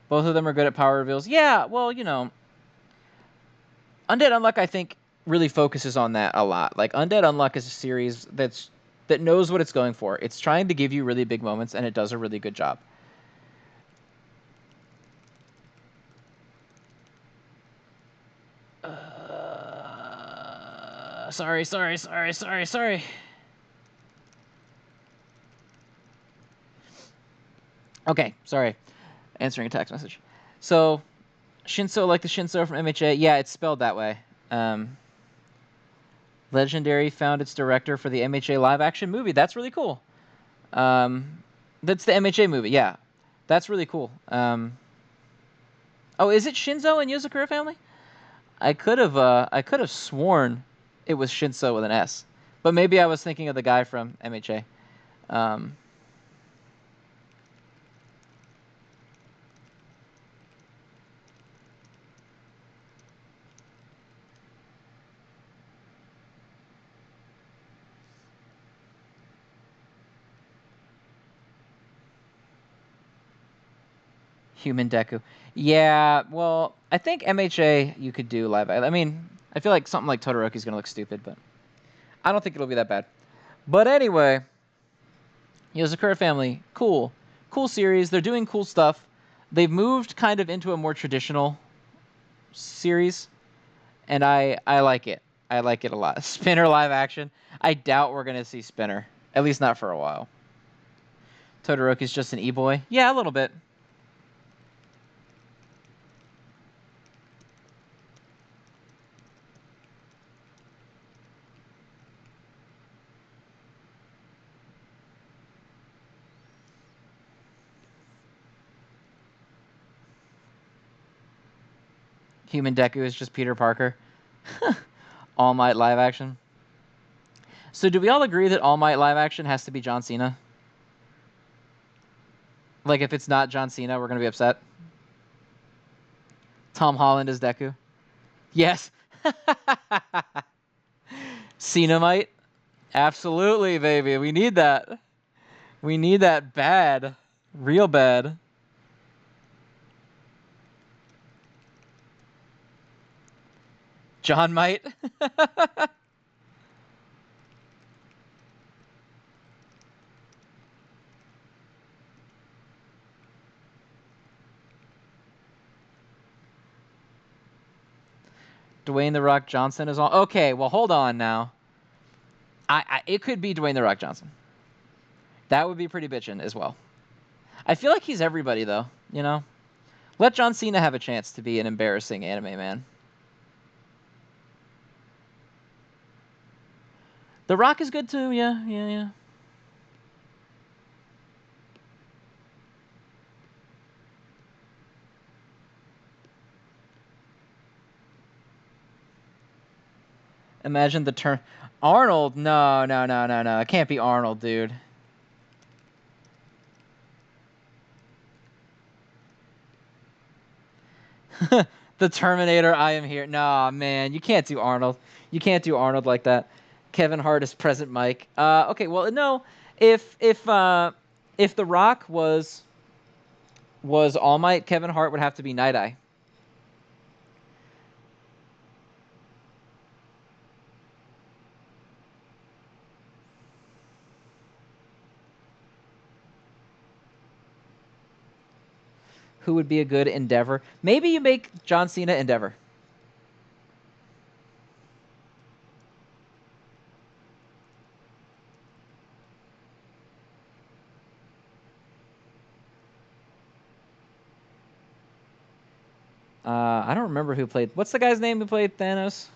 both of them are good at power reveals. Yeah, well, you know, Undead Unluck, I think, really focuses on that a lot. Like Undead Unluck is a series that knows what it's going for. It's trying to give you really big moments, and it does a really good job. Sorry. Okay, sorry. Answering a text message. So, Shinso, like the Shinso from MHA, yeah, it's spelled that way. Legendary found its director for the MHA live-action movie. That's really cool. That's the MHA movie, yeah. That's really cool. Oh, is it Shinzo and Yozakura family? I could have sworn it was Shinso with an S, but maybe I was thinking of the guy from MHA. Human Deku. Yeah, well, I think MHA you could do live. I mean, I feel like something like Todoroki's gonna look stupid, but I don't think it'll be that bad. But anyway, Yozakura family, cool series. They're doing cool stuff. They've moved kind of into a more traditional series, and I like it. I like it a lot. Spinner live action. I doubt we're gonna see Spinner, at least not for a while. Todoroki's just an e-boy. Yeah, a little bit. Human Deku is just Peter Parker. All Might live action. So do we all agree that All Might live action has to be John Cena? Like if it's not John Cena, we're gonna be upset. Tom Holland is Deku. Yes. Cena might. Absolutely, baby. We need that. We need that bad. Real bad. John might. Dwayne The Rock Johnson is on. Okay, well, hold on now. It could be Dwayne The Rock Johnson. That would be pretty bitchin' as well. I feel like he's everybody, though, you know? Let John Cena have a chance to be an embarrassing anime man. The Rock is good, too. Yeah. Imagine the turn. Arnold? No. It can't be Arnold, dude. The Terminator, I am here. Nah, man, you can't do Arnold. You can't do Arnold like that. Kevin Hart is present Mike. Okay, well, no. If The Rock was All Might, Kevin Hart would have to be Night Eye. Who would be a good Endeavor? Maybe you make John Cena Endeavor. I don't remember who played. What's the guy's name who played Thanos?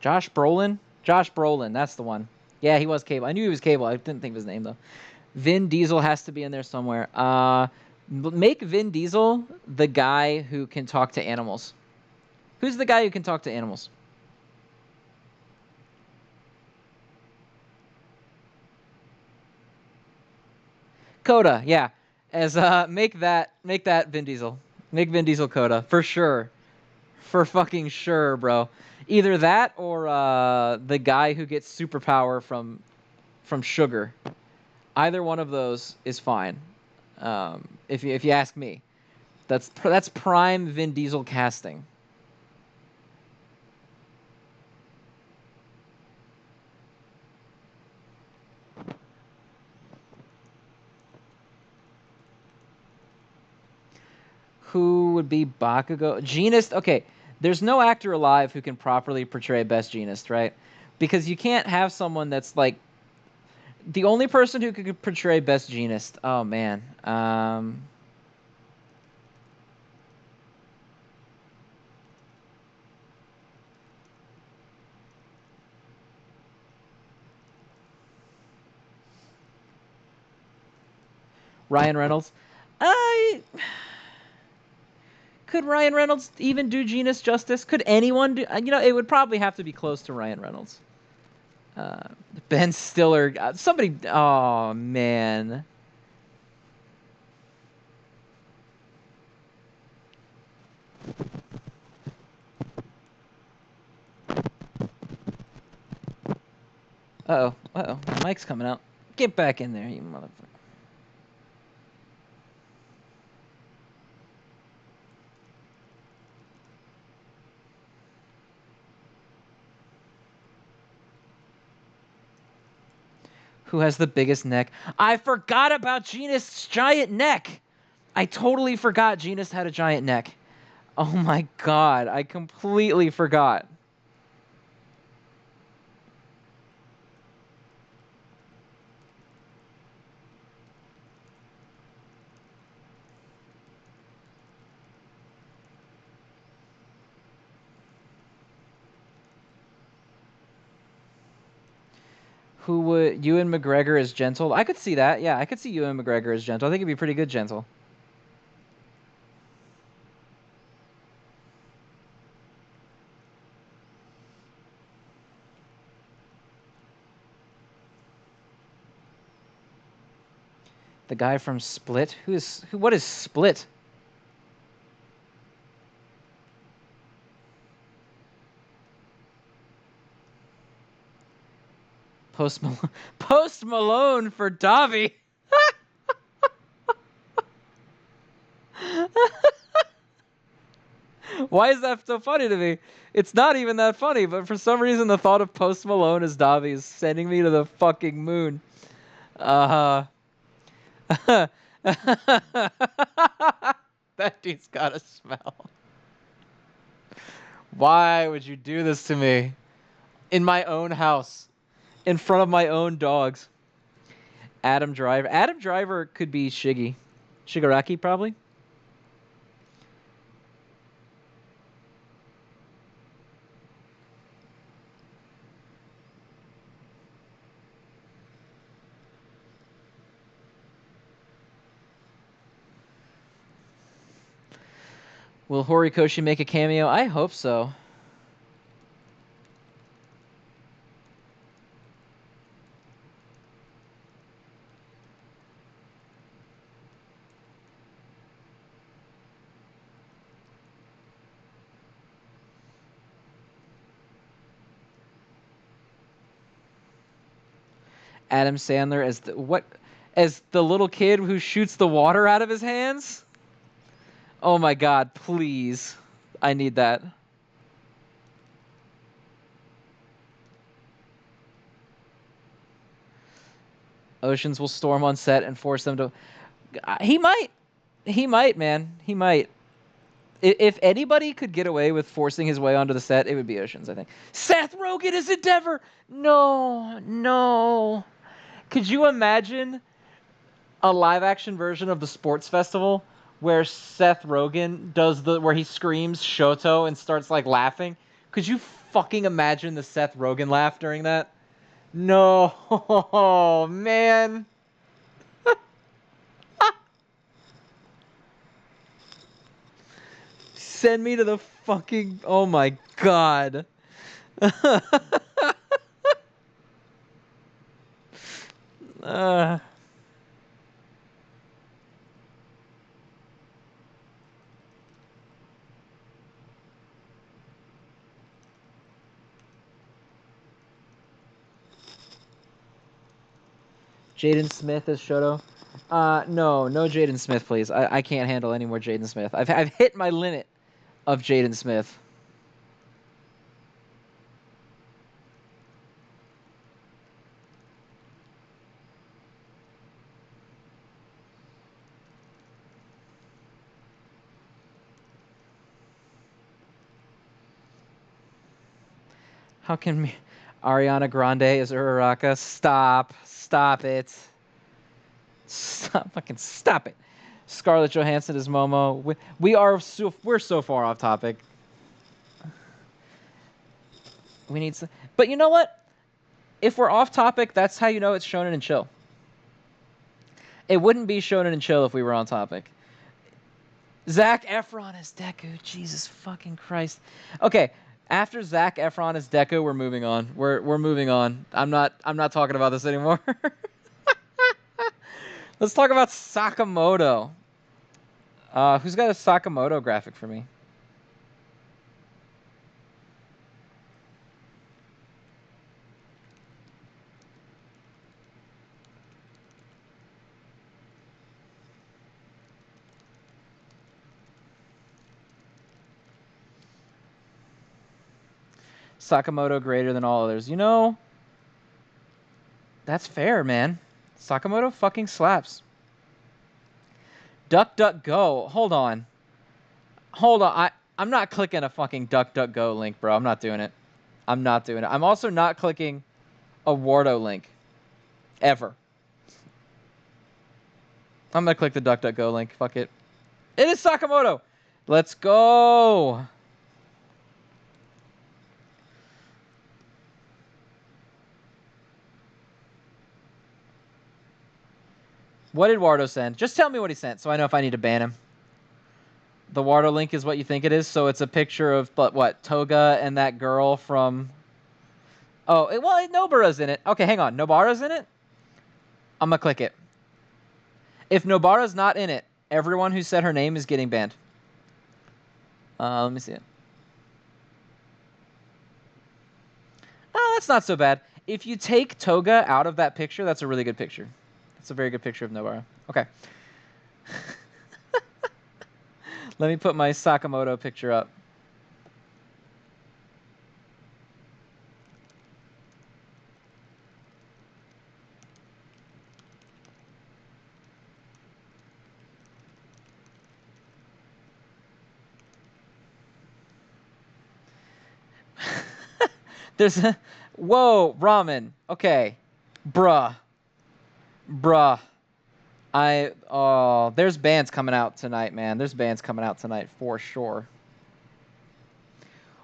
Josh Brolin? Josh Brolin, that's the one. Yeah, he was Cable. I knew he was Cable. I didn't think of his name though. Vin Diesel has to be in there somewhere. Make Vin Diesel the guy who can talk to animals. Who's the guy who can talk to animals? Coda, yeah. As make that Vin Diesel. Make Vin Diesel Coda for sure. For fucking sure, bro. Either that or the guy who gets superpower from sugar. Either one of those is fine. If you ask me, that's prime Vin Diesel casting. Who would be Bakugo? Genist? Okay, there's no actor alive who can properly portray Best Genist, right? Because you can't have someone that's like the only person who could portray Best Genist. Oh man, Ryan Reynolds. I could Ryan Reynolds even do Genist justice? Could anyone do? It would probably have to be close to Ryan Reynolds. Uh, Ben Stiller. Somebody. Oh man. Uh oh. Uh oh. My mic's coming out. Get back in there, you motherfucker. Who has the biggest neck? I forgot about Genist's giant neck. I totally forgot Genist had a giant neck. Oh my god, I completely forgot. Who would Ewan McGregor as gentle? I could see that. Yeah, I could see Ewan McGregor as gentle. I think it'd be pretty good gentle. The guy from Split? What is Split? Post Malone, Post Malone for Davi. Why is that so funny to me? It's not even that funny, but for some reason the thought of Post Malone as Davi is sending me to the fucking moon. Uh that dude's got a smell. Why would you do this to me? In my own house. In front of my own dogs. Adam Driver. Adam Driver could be Shiggy. Shigaraki, probably. Will Horikoshi make a cameo? I hope so. Adam Sandler as the little kid who shoots the water out of his hands? Oh my god, please. I need that. Oceans will storm on set and force them to. He might. He might, man. He might. If anybody could get away with forcing his way onto the set, it would be Oceans, I think. Seth Rogen is Endeavor! No, no. Could you imagine a live action version of the sports festival where Seth Rogen does where he screams Shoto and starts like laughing? Could you fucking imagine the Seth Rogen laugh during that? No, man. Send me to the fucking. Oh my god. uh, Jaden Smith as Shoto. No Jaden Smith, please. I can't handle any more Jaden Smith. I've hit my limit of Jaden Smith. How can Ariana Grande as Uraraka? Stop it. Stop it. Scarlett Johansson as Momo. We're so far off topic. We need some, but you know what? If we're off topic, that's how you know it's Shonen N Chill. It wouldn't be Shonen N Chill if we were on topic. Zac Efron as Deku. Jesus fucking Christ. Okay, after Zac Efron as Deku, we're moving on. We're moving on. I'm not talking about this anymore. Let's talk about Sakamoto. Who's got a Sakamoto graphic for me? Sakamoto greater than all others. You know, that's fair, man. Sakamoto fucking slaps. DuckDuckGo. Hold on. I'm not clicking a fucking DuckDuckGo link, bro. I'm not doing it. I'm not doing it. I'm also not clicking a Wardo link. Ever. I'm gonna click the DuckDuckGo link. Fuck it. It is Sakamoto. Let's go. What did Wardo send? Just tell me what he sent so I know if I need to ban him. The Wardo link is what you think it is, so it's a picture of what Toga and that girl from. Oh, well, Nobara's in it. Okay, hang on. Nobara's in it? I'm gonna click it. If Nobara's not in it, everyone who said her name is getting banned. Let me see it. Oh, that's not so bad. If you take Toga out of that picture, that's a really good picture. That's a very good picture of Nobara. Okay. Let me put my Sakamoto picture up. There's a... Whoa, ramen. Okay. Bruh. Oh, there's bands coming out tonight, man. There's bands coming out tonight for sure.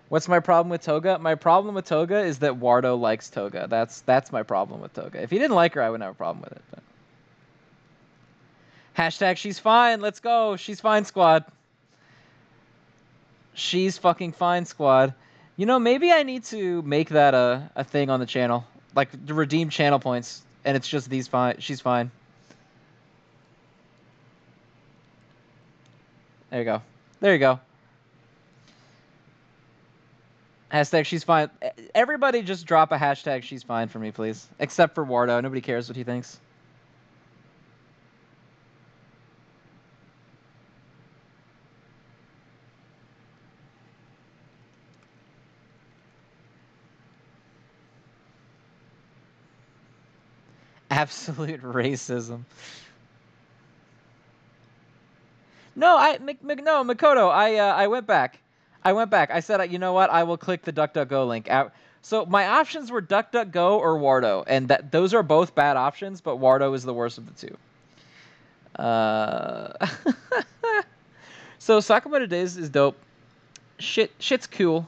What's my problem with Toga? My problem with Toga is that Wardo likes Toga. That's my problem with Toga. If he didn't like her, I wouldn't have a problem with it. But... Hashtag she's fine. Let's go. She's fine, squad. She's fucking fine, squad. You know, maybe I need to make that a thing on the channel. Like, to redeem channel points. And it's just these fine. She's fine. There you go. There you go. Hashtag she's fine. Everybody just drop a hashtag she's fine for me, please. Except for Wardo. Nobody cares what he thinks. Absolute racism. No, no, Makoto. I went back. I went back. I said, you know what? I will click the DuckDuckGo link. So my options were DuckDuckGo or Wardo, and those are both bad options, but Wardo is the worst of the two. So Sakamoto Days is dope. Shit's cool.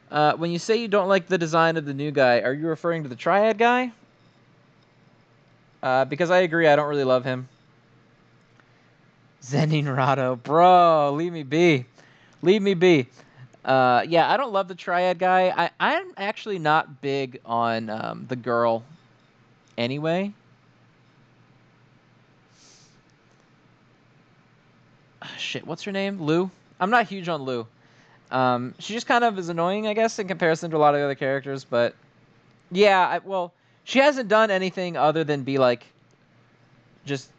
When you say you don't like the design of the new guy, are you referring to the Triad guy? Because I agree, I don't really love him. Zenin Rado, bro, leave me be. Leave me be. Yeah, I don't love the Triad guy. I'm actually not big on the girl anyway. Shit, what's her name? Lou? I'm not huge on Lou. She just kind of is annoying, I guess, in comparison to a lot of the other characters, but yeah, well, she hasn't done anything other than be like just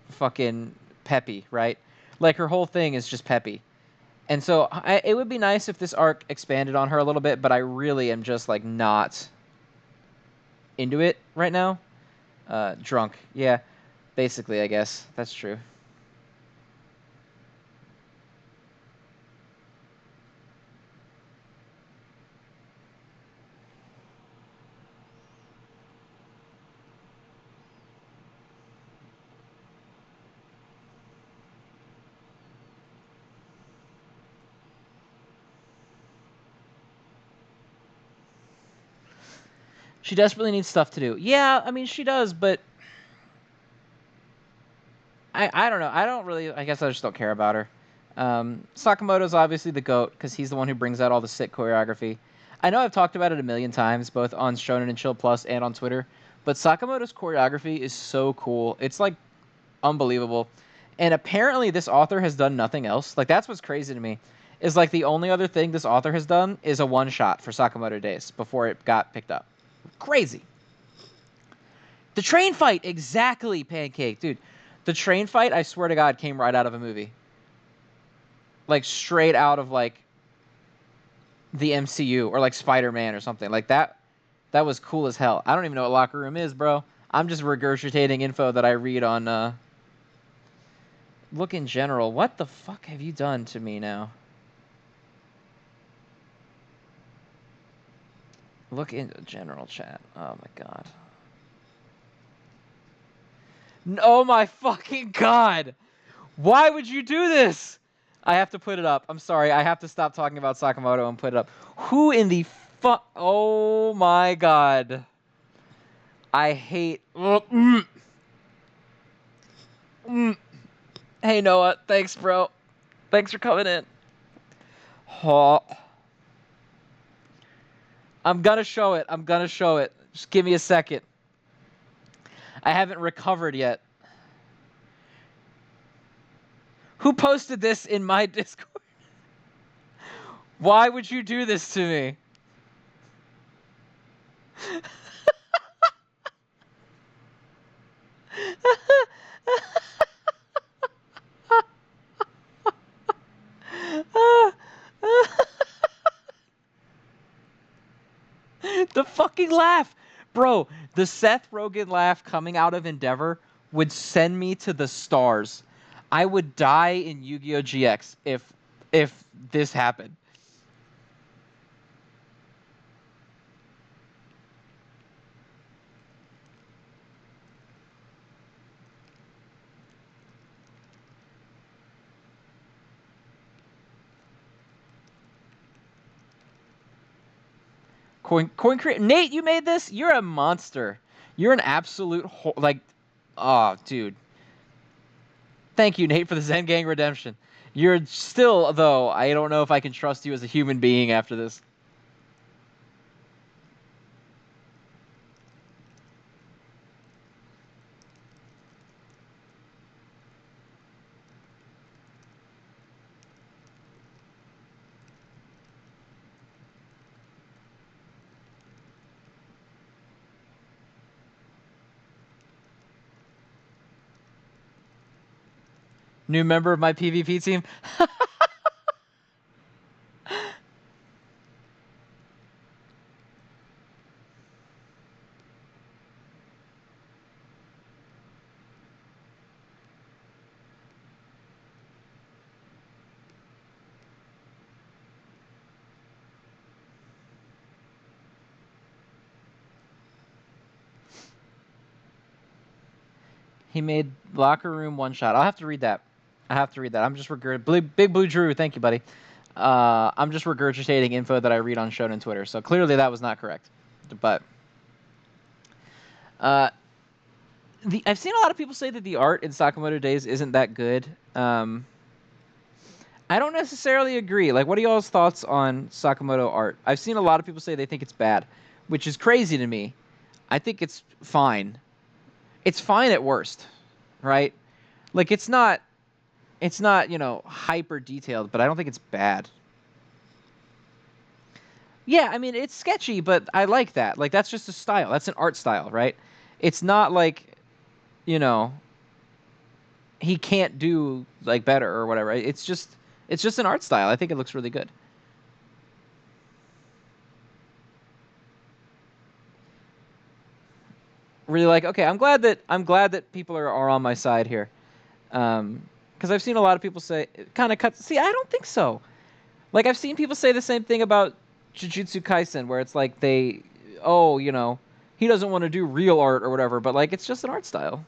fucking peppy, right? Like her whole thing is just peppy. And so it would be nice if this arc expanded on her a little bit, but I really am just like not into it right now. Drunk. Yeah, basically, I guess. That's true. She desperately needs stuff to do. Yeah, I mean, she does, but I don't know. I don't really. I guess I just don't care about her. Sakamoto's obviously the GOAT because he's the one who brings out all the sick choreography. I know I've talked about it a million times, both on Shonen and Chill Plus and on Twitter, but Sakamoto's choreography is so cool. It's like unbelievable. And apparently this author has done nothing else. Like that's what's crazy to me. Is like the only other thing this author has done is a one shot for Sakamoto Days before it got picked up. Crazy. The train fight, exactly, Pancake. Dude, the train fight, I swear to God, came right out of a movie. Like straight out of like the MCU or like Spider-Man or something. Like that was cool as hell. I don't even know what Locker Room is, bro. I'm just regurgitating info that I read on Look in general. What the fuck have you done to me now? Look in general chat. Oh my god. Oh my fucking god! Why would you do this? I have to put it up. I'm sorry. I have to stop talking about Sakamoto and put it up. Who in the fuck? Oh my god. I hate. Hey Noah, thanks, bro. Thanks for coming in. Oh. I'm gonna show it. I'm gonna show it. Just give me a second. I haven't recovered yet. Who posted this in my Discord? Why would you do this to me? The fucking laugh. Bro, the Seth Rogen laugh coming out of Endeavor would send me to the stars. I would die in Yu-Gi-Oh! GX if this happened. Nate, you made this? You're a monster. You're an absolute like oh, dude. Thank you, Nate, for the Zen Gang redemption. You're still though, I don't know if I can trust you as a human being after this. New member of my PvP team. He made Locker Room one shot. I'll have to read that. I'm just regurgitating. Big Blue Drew, thank you, buddy. I'm just regurgitating info that I read on Shonen Twitter. So clearly that was not correct. But I've seen a lot of people say that the art in Sakamoto Days isn't that good. I don't necessarily agree. Like, what are y'all's thoughts on Sakamoto art? I've seen a lot of people say they think it's bad, which is crazy to me. I think it's fine. It's fine at worst, right? Like, it's not, hyper detailed, but I don't think it's bad. Yeah, I mean, it's sketchy, but I like that. Like, that's just a style. That's an art style, right? It's not like, he can't do, like, better or whatever. It's just an art style. I think it looks really good. Really like, okay, I'm glad that people are on my side here. Because I've seen a lot of people say, kind of cut. See, I don't think so. Like, I've seen people say the same thing about Jujutsu Kaisen, where it's like he doesn't want to do real art or whatever, but like, it's just an art style.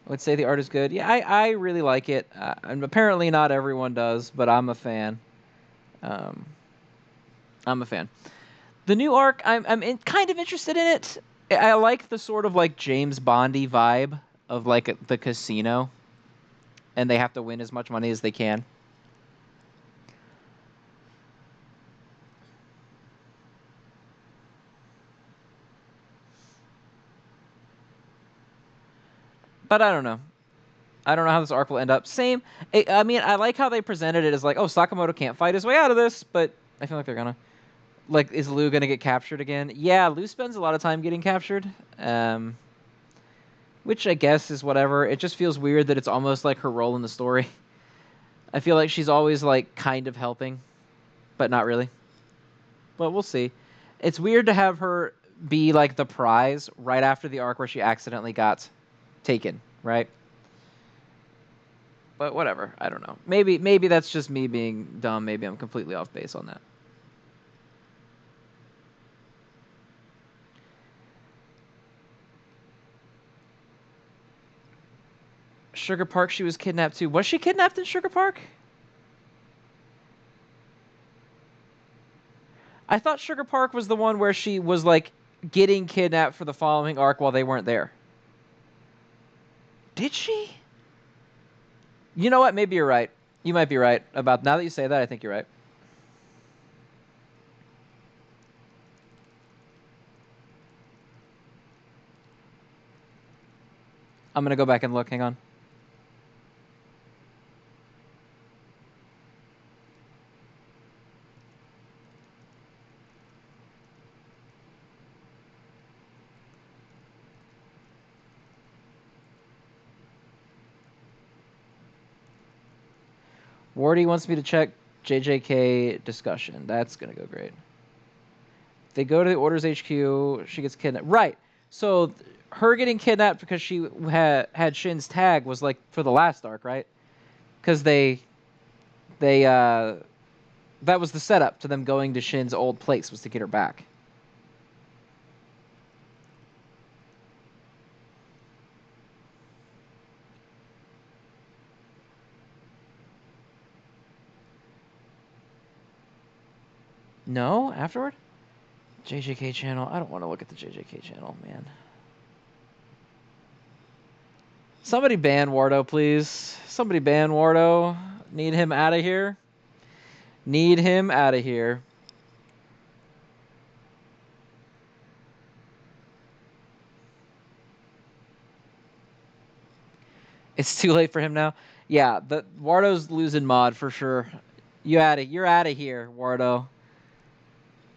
I would say the art is good. Yeah, I really like it. And apparently not everyone does, but I'm a fan. Um, I'm a fan. The new arc, kind of interested in it. I like the sort of like James Bondy vibe of like the casino, and they have to win as much money as they can. But I don't know. I don't know how this arc will end up. Same. I mean, I like how they presented it as like, oh, Sakamoto can't fight his way out of this, but I feel like they're gonna. Like, is Lou gonna get captured again? Yeah, Lou spends a lot of time getting captured. Which I guess is whatever. It just feels weird that it's almost like her role in the story. I feel like she's always like kind of helping, but not really. But we'll see. It's weird to have her be like the prize right after the arc where she accidentally got taken, right? But whatever. I don't know. Maybe that's just me being dumb. Maybe I'm completely off base on that. Sugar Park, she was kidnapped too. Was she kidnapped in Sugar Park? I thought Sugar Park was the one where she was like getting kidnapped for the following arc while they weren't there. Did she? You know what? Maybe you're right. You might be right about now that you say that. I think you're right. I'm gonna go back and look. Hang on. Wardy wants me to check JJK discussion. That's gonna go great. They go to the Orders HQ. She gets kidnapped. Right. So her getting kidnapped because she had Shin's tag was like for the last arc, right? Because they that was the setup to them going to Shin's old place was to get her back. No, afterward? JJK channel. I don't want to look at the JJK channel, man. Somebody ban Wardo, please. Somebody ban Wardo. Need him out of here. Need him out of here. It's too late for him now. Yeah, the Wardo's losing mod for sure. You're out of here, Wardo.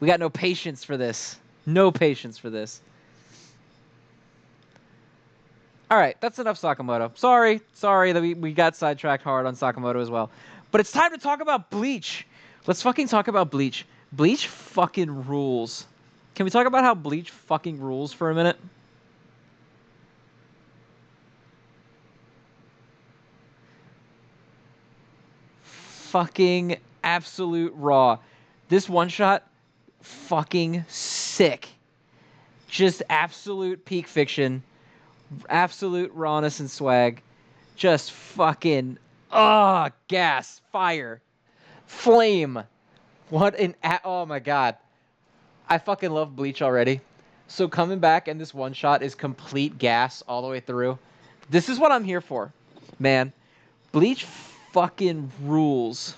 We got no patience for this. No patience for this. All right, that's enough Sakamoto. Sorry that we got sidetracked hard on Sakamoto as well. But it's time to talk about Bleach. Let's fucking talk about Bleach. Bleach fucking rules. Can we talk about how Bleach fucking rules for a minute? fucking absolute raw. This one shot, fucking sick. Just absolute peak fiction, absolute rawness and swag. Just fucking, gas, fire, flame. What an, oh my god. I fucking love Bleach already. So coming back and this one shot is complete gas all the way through. This is what I'm here for, man. Bleach fucking rules.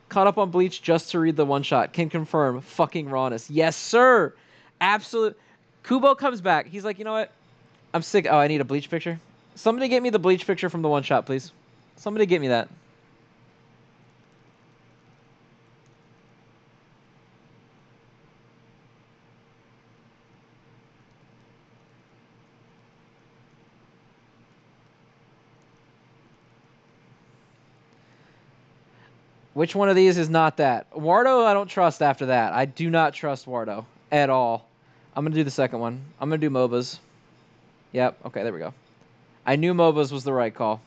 Caught up on Bleach just to read the one shot. Can confirm. Fucking rawness. Yes, sir. Absolute. Kubo comes back. He's like, you know what? I'm sick. Oh, I need a Bleach picture. Somebody get me the Bleach picture from the one shot, please. Somebody get me that. Which one of these is not that? Wardo, I don't trust after that. I do not trust Wardo at all. I'm going to do the second one. I'm going to do MOBAs. Yep. Okay, there we go. I knew MOBAs was the right call.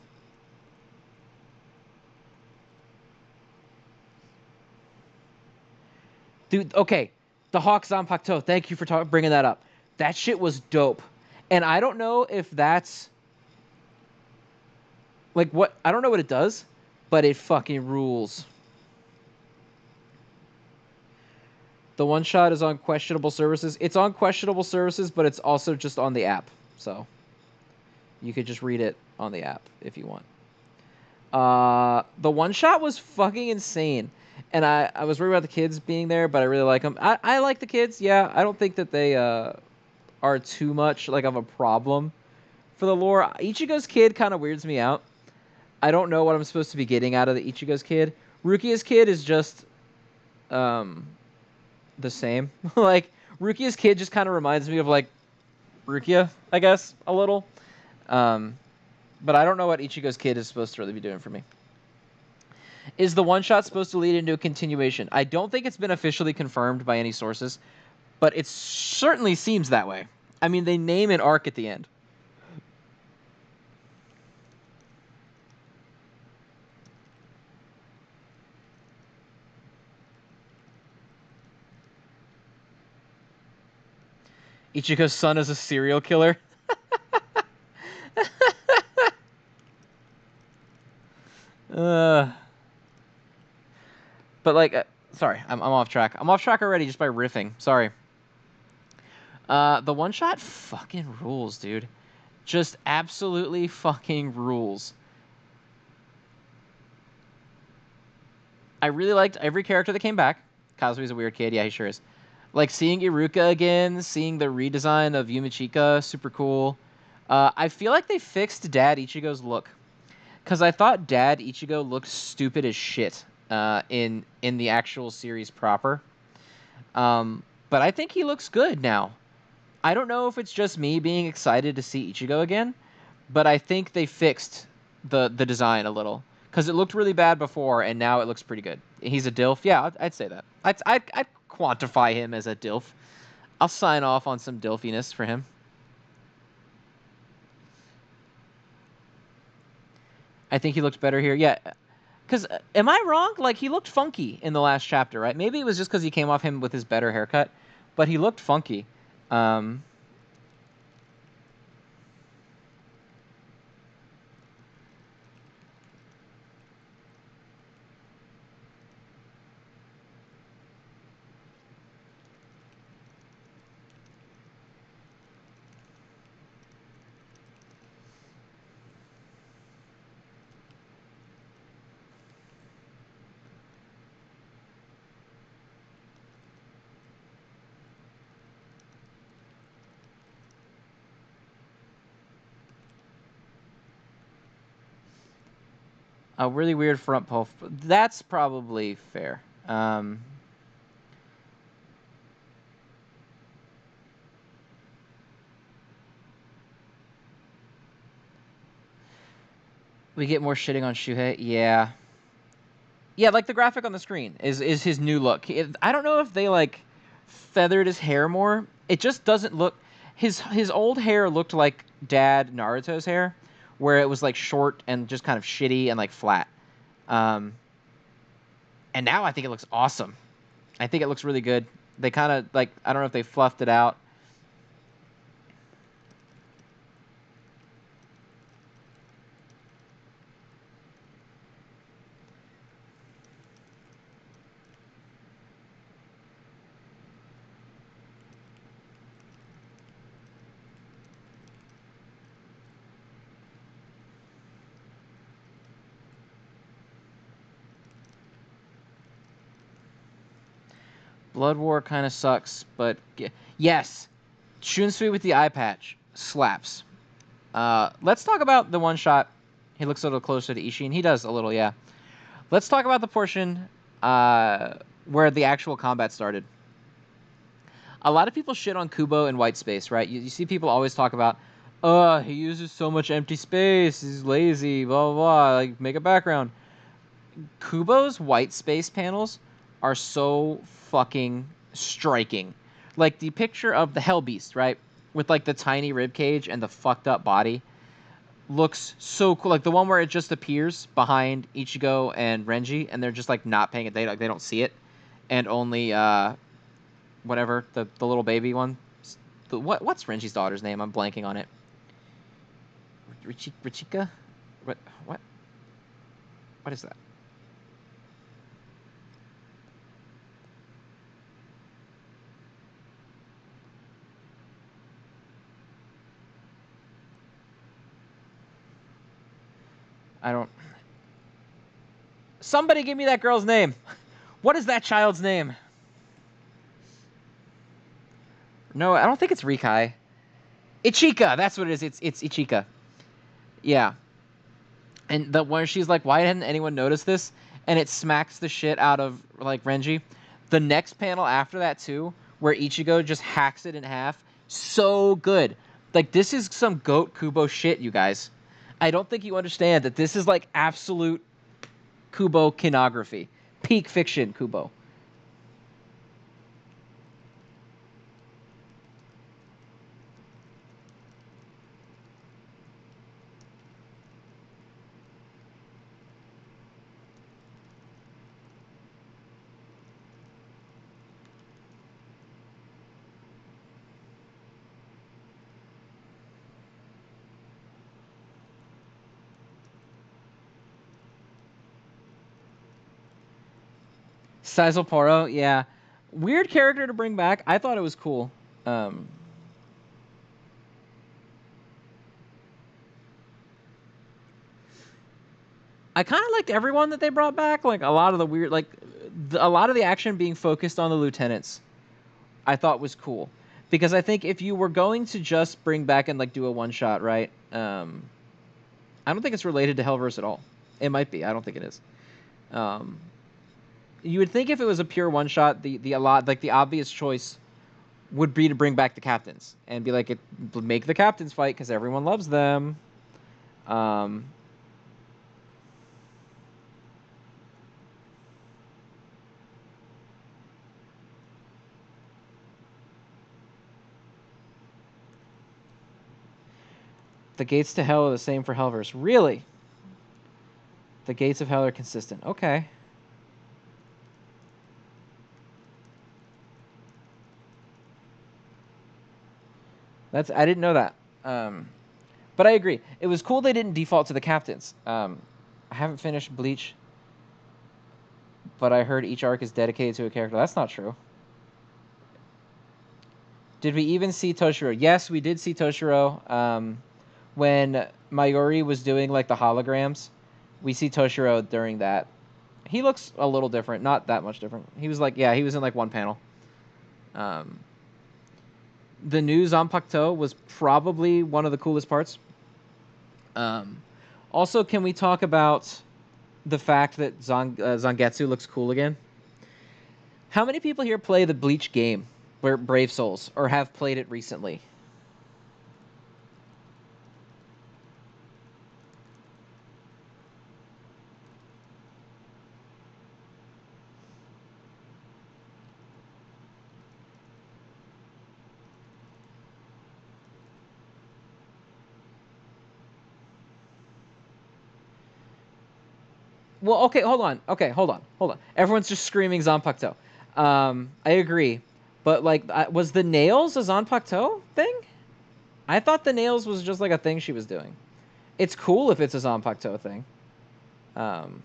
Dude, okay. The Hawk Zanpakuto. Thank you for bringing that up. That shit was dope. And I don't know if that's... like, what... I don't know what it does, but it fucking rules. The one shot is on questionable services. It's on questionable services, but it's also just on the app. So you could just read it on the app if you want. The one shot was fucking insane. And I was worried about the kids being there, but I really like them. I like the kids, yeah. I don't think that they are too much like of a problem for the lore. Ichigo's kid kind of weirds me out. I don't know what I'm supposed to be getting out of the Ichigo's kid. Rukia's kid is just the same. Like, Rukia's kid just kind of reminds me of, like, Rukia, I guess, a little. But I don't know what Ichigo's kid is supposed to really be doing for me. Is the one-shot supposed to lead into a continuation? I don't think it's been officially confirmed by any sources, but it certainly seems that way. I mean, they name an arc at the end. Ichigo's son is a serial killer. But like, sorry, I'm off track. I'm off track already just by riffing. Sorry. The one shot fucking rules, dude. Just absolutely fucking rules. I really liked every character that came back. Kazui's a weird kid. Yeah, he sure is. Like, seeing Iruka again, seeing the redesign of Yumichika, super cool. I feel like they fixed Dad Ichigo's look. Because I thought Dad Ichigo looked stupid as shit in the actual series proper. But I think he looks good now. I don't know if it's just me being excited to see Ichigo again, but I think they fixed the design a little. Because it looked really bad before, and now it looks pretty good. He's a DILF? Yeah, I'd say that. I'd quantify him as a DILF. I'll sign off on some DILFiness for him. I think he looked better here. Yeah. Because, am I wrong? Like, he looked funky in the last chapter, right? Maybe it was just because he came off him with his better haircut, but he looked funky. A really weird front pull. That's probably fair. We get more shitting on Shuhei. Yeah. Yeah, like the graphic on the screen is his new look. I don't know if they, like, feathered his hair more. It just doesn't look... His old hair looked like Dad Naruto's hair, where it was, like, short and just kind of shitty and, like, flat. Um, and now I think it looks awesome. I think it looks really good. They kind of like, I don't know if they fluffed it out. Blood War kind of sucks, but yes, Shunsui with the eye patch slaps. Let's talk about the one shot. He looks a little closer to Ishin. He does a little, yeah. Let's talk about the portion where the actual combat started. A lot of people shit on Kubo in white space, right? You see people always talk about, he uses so much empty space, he's lazy, blah, blah, blah, like, make a background. Kubo's white space panels are so fucking striking. Like, the picture of the Hell Beast, right? With, like, the tiny rib cage and the fucked up body looks so cool. Like, the one where it just appears behind Ichigo and Renji, and they're just, like, not paying it. They don't see it. And only, whatever, the little baby one. What's Renji's daughter's name? I'm blanking on it. Richika? What? What is that? I don't... Somebody give me that girl's name! What is that child's name? No, I don't think it's Rikai. Ichika! That's what it is. It's Ichika. Yeah. And the where she's like, why hadn't anyone noticed this? And it smacks the shit out of, like, Renji. The next panel after that, too, where Ichigo just hacks it in half. So good. Like, this is some GOAT Kubo shit, you guys. I don't think you understand that this is, like, absolute Kubo kinography. Peak fiction Kubo. Poro, yeah. Weird character to bring back. I thought it was cool. Um, I kind of liked everyone that they brought back. Like, a lot of the weird, like, a lot of the action being focused on the lieutenants, I thought was cool. Because I think if you were going to just bring back and, like, do a one shot, right? I don't think it's related to Hellverse at all. It might be. I don't think it is. Um, you would think if it was a pure one shot, the a lot like the obvious choice would be to bring back the captains and be like, make the captains fight because everyone loves them. Um, the gates to hell are the same for Hellverse. Really? The gates of hell are consistent. Okay. I didn't know that. But I agree. It was cool they didn't default to the captains. I haven't finished Bleach, but I heard each arc is dedicated to a character. That's not true. Did we even see Toshiro? Yes, we did see Toshiro. When Mayuri was doing like the holograms, we see Toshiro during that. He looks a little different, not that much different. He was like, yeah, he was in like one panel. The new Zanpakuto was probably one of the coolest parts. Also, can we talk about the fact that Zangetsu looks cool again? How many people here play the Bleach game, where Brave Souls, or have played it recently? Well, okay, hold on. Okay, hold on. Everyone's just screaming Zanpakuto. I agree, but like, was the nails a Zanpakuto thing? I thought the nails was just like a thing she was doing. It's cool if it's a Zanpakuto thing. Um,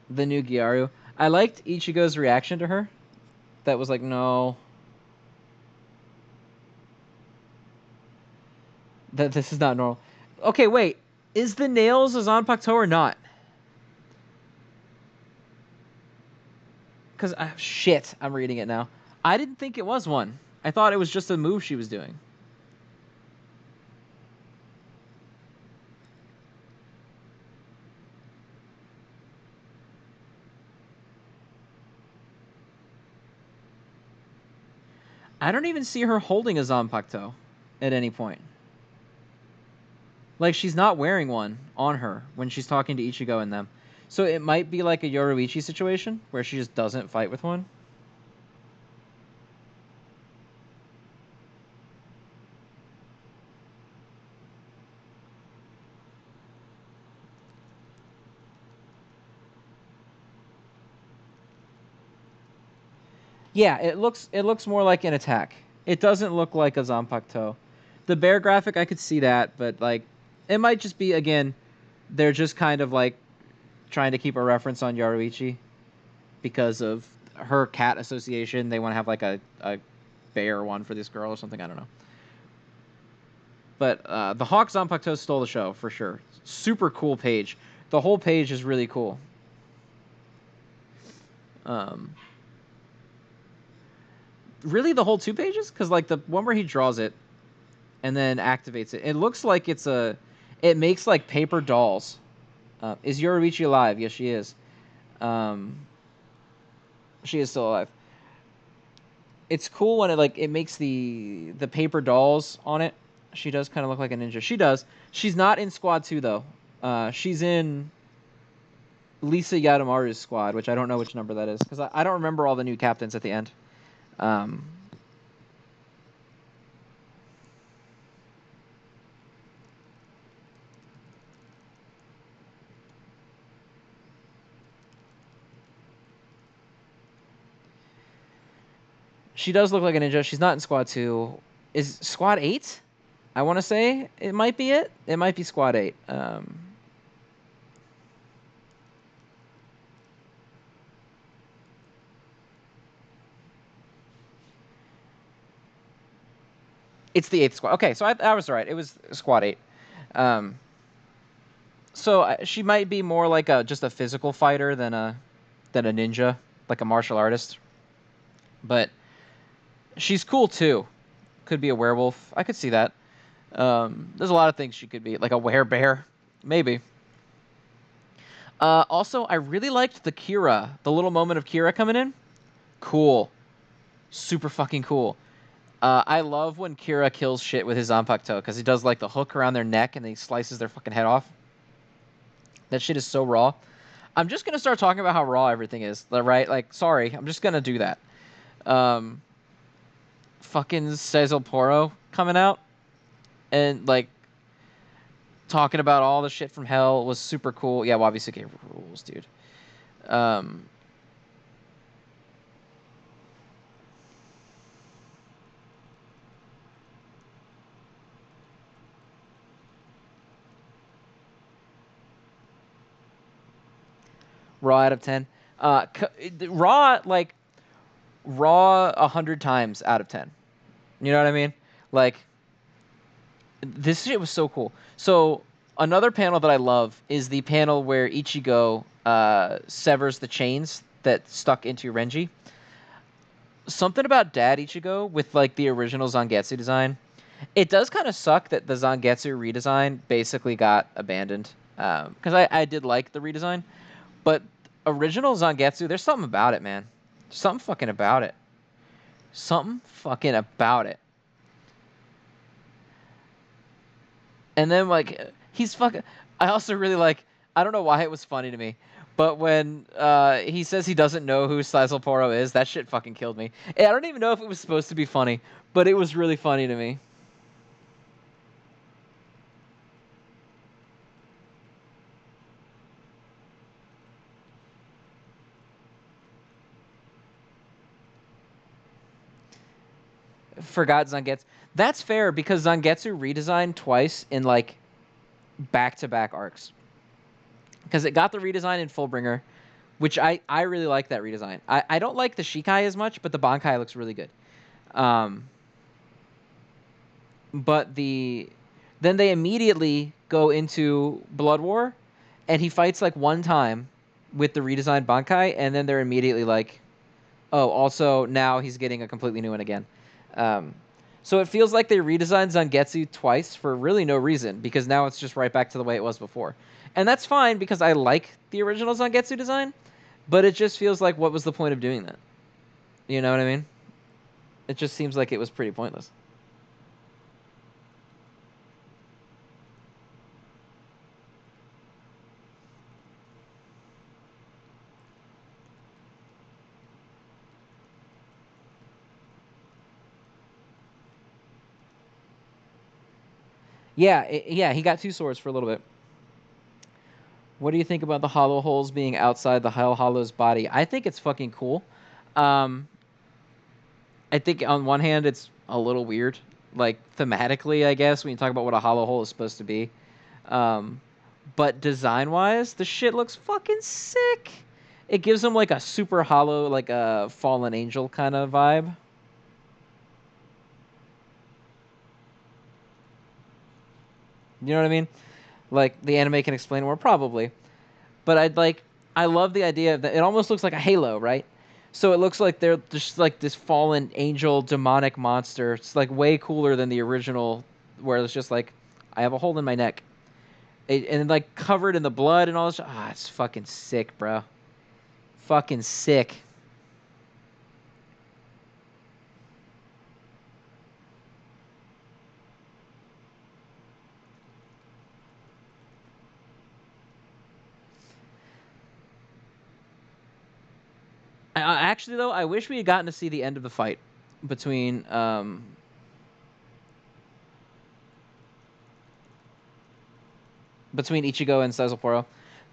the new Gyaru. I liked Ichigo's reaction to her. That was like, no, that this is not normal. Okay, wait. Is the nails a Zanpakuto or not? Because shit, I'm reading it now. I didn't think it was one. I thought it was just a move she was doing. I don't even see her holding a Zanpakuto at any point. Like, she's not wearing one on her when she's talking to Ichigo and them. So it might be like a Yoruichi situation where she just doesn't fight with one. Yeah, it looks more like an attack. It doesn't look like a Zanpakuto. The bear graphic, I could see that, but like, it might just be, again, they're just kind of like trying to keep a reference on Yoruichi because of her cat association. They want to have like a bear one for this girl or something. I don't know. But the Hawk Zanpakuto stole the show for sure. Super cool page. The whole page is really cool. Um, really, the whole 2 pages? Because like the one where he draws it and then activates it, it looks like it's a. It makes like paper dolls. Is Yoruichi alive? Yes, she is. Um, she is still alive. It's cool when it makes the paper dolls on it. She does kind of look like a ninja. She does. She's not in Squad 2 though. She's in Lisa Yadamaru's squad, which I don't know which number that is because I don't remember all the new captains at the end. Um, she does look like a ninja. She's not in Squad 2. Is Squad 8? I want to say it might be it. It might be Squad 8. It's the 8th squad. Okay, so I was right. It was Squad 8. Um, so she might be more like just a physical fighter than a ninja, like a martial artist. But she's cool too. Could be a werewolf. I could see that. There's a lot of things she could be, like a werebear, maybe. Also, I really liked the Kira, the little moment of Kira coming in. Cool, super fucking cool. I love when Kira kills shit with his Zanpakuto because he does like the hook around their neck and then he slices their fucking head off. That shit is so raw. I'm just gonna start talking about how raw everything is, right? Like, sorry, I'm just gonna do that. Um, fucking Poro coming out and like talking about all the shit from hell was super cool. Yeah, Wabi Suke rules, dude. Um, raw out of 10. Raw, like raw 100 times out of 10. You know what I mean? Like, this shit was so cool. So another panel that I love is the panel where Ichigo severs the chains that stuck into Renji. Something about Dad Ichigo with like the original Zangetsu design. It does kind of suck that the Zangetsu redesign basically got abandoned. Because I did like the redesign, but original Zangetsu, there's something about it, man. Something fucking about it. Something fucking about it. And then like he's fucking. I also really like. I don't know why it was funny to me, but when he says he doesn't know who Poro is, that shit fucking killed me. And I don't even know if it was supposed to be funny, but it was really funny to me. Forgot Zangetsu. That's fair because Zangetsu redesigned twice in like back-to-back arcs. Because it got the redesign in Fullbringer, which I really like that redesign. I don't like the Shikai as much, but the Bankai looks really good. Um, but then they immediately go into Blood War, and he fights like one time with the redesigned Bankai, and then they're immediately like, oh, also now he's getting a completely new one again. Um, so it feels like they redesigned Zangetsu twice for really no reason, because now it's just right back to the way it was before. And that's fine because I like the original Zangetsu design, but it just feels like what was the point of doing that? You know what I mean? It just seems like it was pretty pointless. Yeah, yeah, he got two swords for a little bit. What do you think about the hollow holes being outside the Hell Hollow's body? I think it's fucking cool. Um, I think on one hand it's a little weird, like thematically, I guess, when you talk about what a hollow hole is supposed to be. Um, but design wise, the shit looks fucking sick. It gives them like a super hollow, like a fallen angel kind of vibe. You know what I mean? Like the anime can explain more probably. But I love the idea that it almost looks like a halo, right? So it looks like they're just like this fallen angel demonic monster. It's like way cooler than the original where it's just like I have a hole in my neck. And like covered in the blood and all this. Ah, it's fucking sick, bro. Fucking sick. Actually, though, I wish we had gotten to see the end of the fight between between Ichigo and Sezoporo,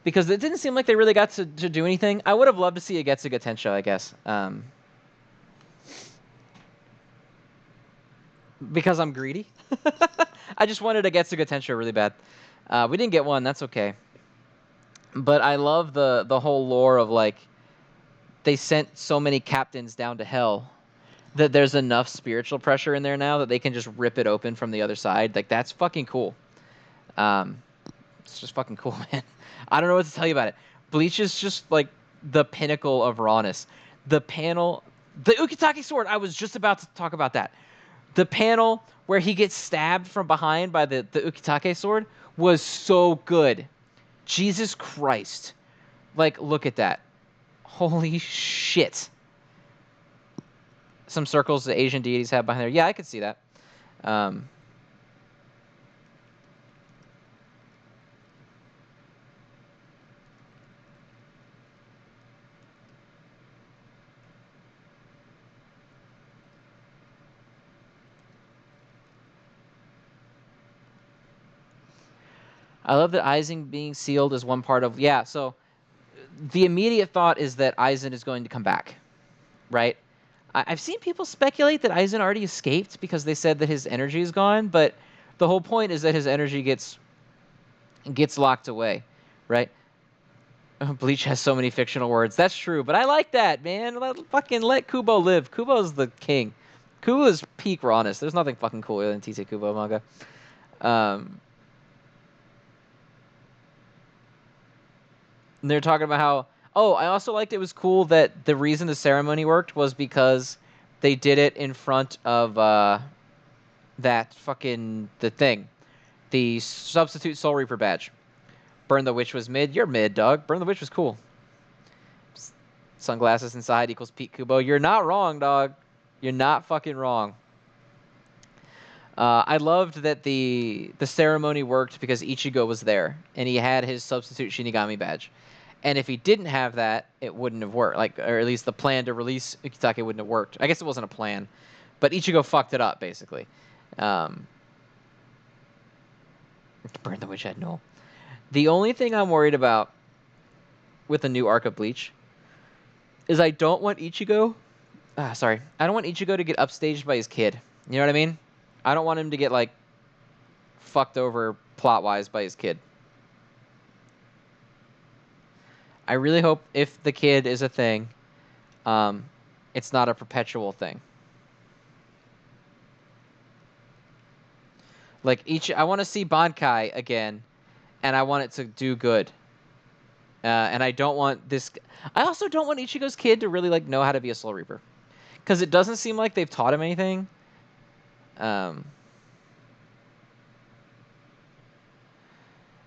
because it didn't seem like they really got to do anything. I would have loved to see a Getsuga Tensho, I guess, because I'm greedy. I just wanted a Getsuga Tensho really bad. We didn't get one. That's okay. But I love the whole lore of like they sent so many captains down to hell that there's enough spiritual pressure in there now that they can just rip it open from the other side. Like that's fucking cool. Um, it's just fucking cool, man. I don't know what to tell you about it. Bleach is just like the pinnacle of rawness. The panel, the Ukitake sword. I was just about to talk about that. The panel where he gets stabbed from behind by the Ukitake sword was so good. Jesus Christ. Like, look at that. Holy shit. Some circles the Asian deities have behind there. Yeah, I could see that. Um, I love that Aizen being sealed is one part of. Yeah, so the immediate thought is that Aizen is going to come back, right? I've seen people speculate that Aizen already escaped because they said that his energy is gone, but the whole point is that his energy gets locked away, right? Bleach has so many fictional words. That's true, but I like that, man. Fucking let Kubo live. Kubo's the king. Kubo is peak rawness. There's nothing fucking cooler than Tite Kubo manga. Um, and they're talking about how. Oh, I also liked it was cool that the reason the ceremony worked was because they did it in front of that fucking the thing, the substitute Soul Reaper badge. Burn the Witch was mid. You're mid, dog. Burn the Witch was cool. Sunglasses inside equals Pete Kubo. You're not wrong, dog. You're not fucking wrong. I loved that the ceremony worked because Ichigo was there and he had his substitute Shinigami badge. And if he didn't have that, it wouldn't have worked. Like, or at least the plan to release Ukitake wouldn't have worked. I guess it wasn't a plan, but Ichigo fucked it up basically. Um, burn the witch head. No. The only thing I'm worried about with the new arc of Bleach is I don't want Ichigo. Sorry, I don't want Ichigo to get upstaged by his kid. You know what I mean? I don't want him to get like fucked over plot-wise by his kid. I really hope if the kid is a thing, um, it's not a perpetual thing. Like I want to see Bankai again, and I want it to do good. And I don't want this. I also don't want Ichigo's kid to really like know how to be a Soul Reaper, because it doesn't seem like they've taught him anything. Um,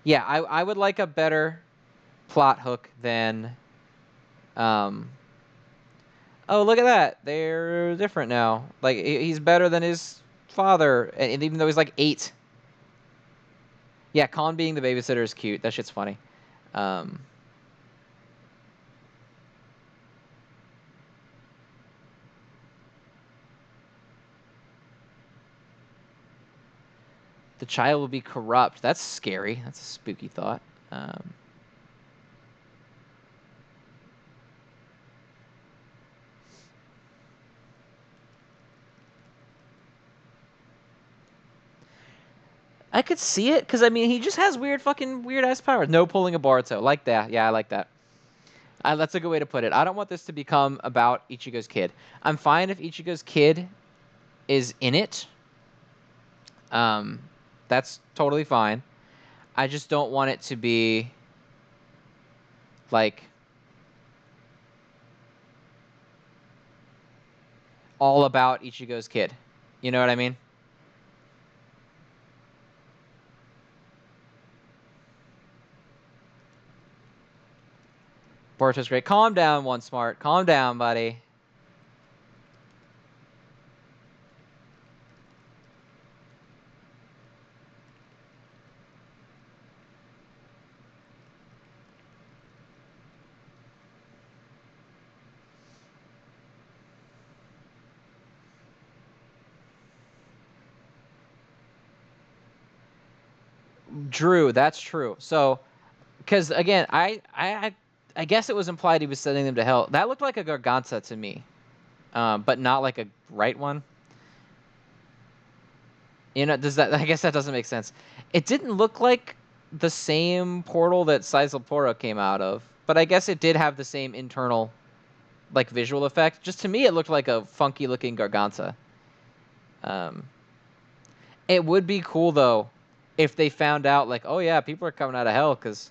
yeah, I would like a better plot hook than. Um, oh, look at that! They're different now. Like he's better than his father, and even though he's like 8. Yeah, Khan being the babysitter is cute. That shit's funny. Um, the child will be corrupt. That's scary. That's a spooky thought. Um, I could see it because I mean he just has weird ass powers. No pulling a Boruto like that. Yeah, I like that. That's a good way to put it. I don't want this to become about Ichigo's kid. I'm fine if Ichigo's kid is in it. Um, that's totally fine. I just don't want it to be like all about Ichigo's kid. You know what I mean? Boruto's great. Calm down, One Smart. Calm down, buddy. Drew, that's true. So, because again, I guess it was implied he was sending them to hell. That looked like a Garganta to me, but not like a right one. You know, does that? I guess that doesn't make sense. It didn't look like the same portal that Saizapora came out of, but I guess it did have the same internal, like visual effect. Just to me, it looked like a funky looking Garganta. Um, it would be cool though, if they found out like, oh yeah, people are coming out of hell because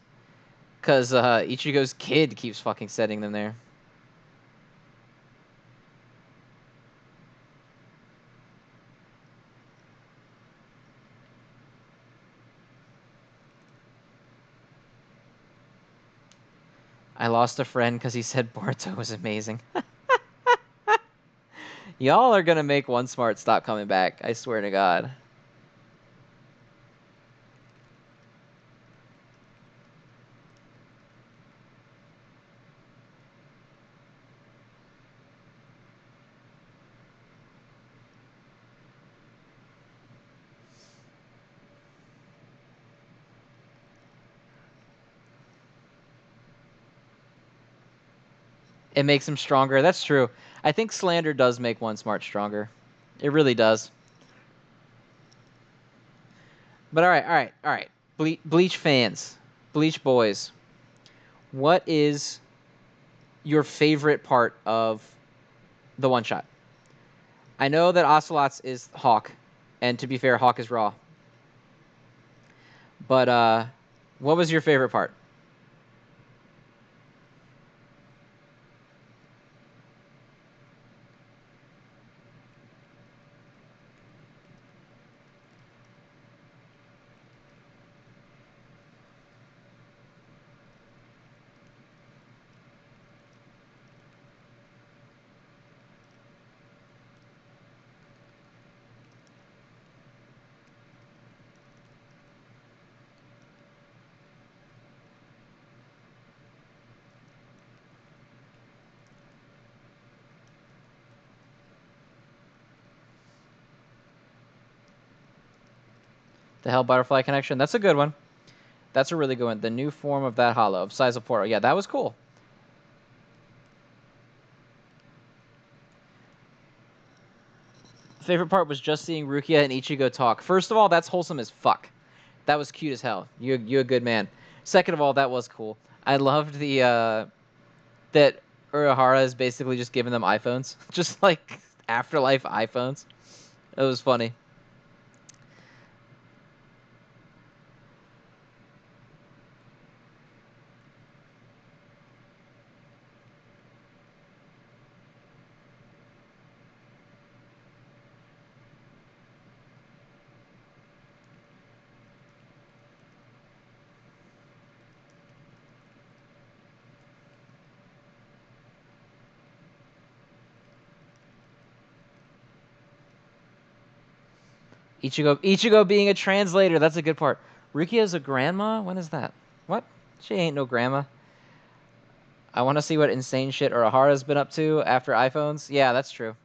Ichigo's kid keeps fucking setting them there. I lost a friend because he said Boruto was amazing. Y'all are gonna make One Smart stop coming back. I swear to God. It makes him stronger. That's true. I think slander does make One Smart stronger. It really does. But all right. Bleach fans, Bleach boys, what is your favorite part of the one shot? I know that Ocelot's is Hawk, and to be fair, Hawk is Raw. But what was your favorite part? The Hell Butterfly Connection. That's a good one. That's a really good one. The new form of that hollow, of Size Yeah, that was cool. Favorite part was just seeing Rukia and Ichigo talk. First of all, that's wholesome as fuck. That was cute as hell. You a good man. Second of all, that was cool. I loved the that Urahara is basically just giving them iPhones, just like afterlife iPhones. It was funny. Ichigo being a translator. That's a good part. Rukia's a grandma. When is that? What? She ain't no grandma. I want to see what insane shit Urahara's been up to after iPhones. Yeah, that's true.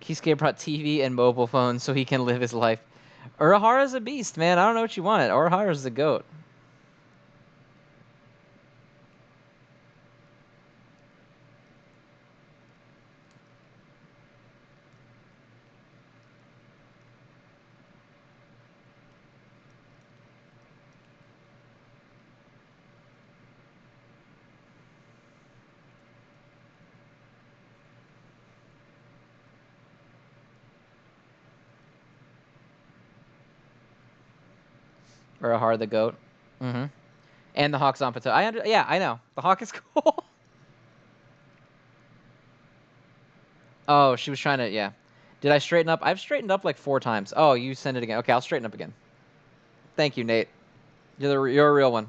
Kisuke brought TV and mobile phones so he can live his life. Urahara's a beast, man. I don't know what you wanted. Urahara's the goat. Urahara the goat. Mm-hmm. And the Hawk's Zanpato. Yeah, I know. The Hawk is cool. Oh, she was trying to, yeah. Did I straighten up? I've straightened up like 4 times. Oh, you send it again. Okay, I'll straighten up again. Thank you, Nate. You're a real one.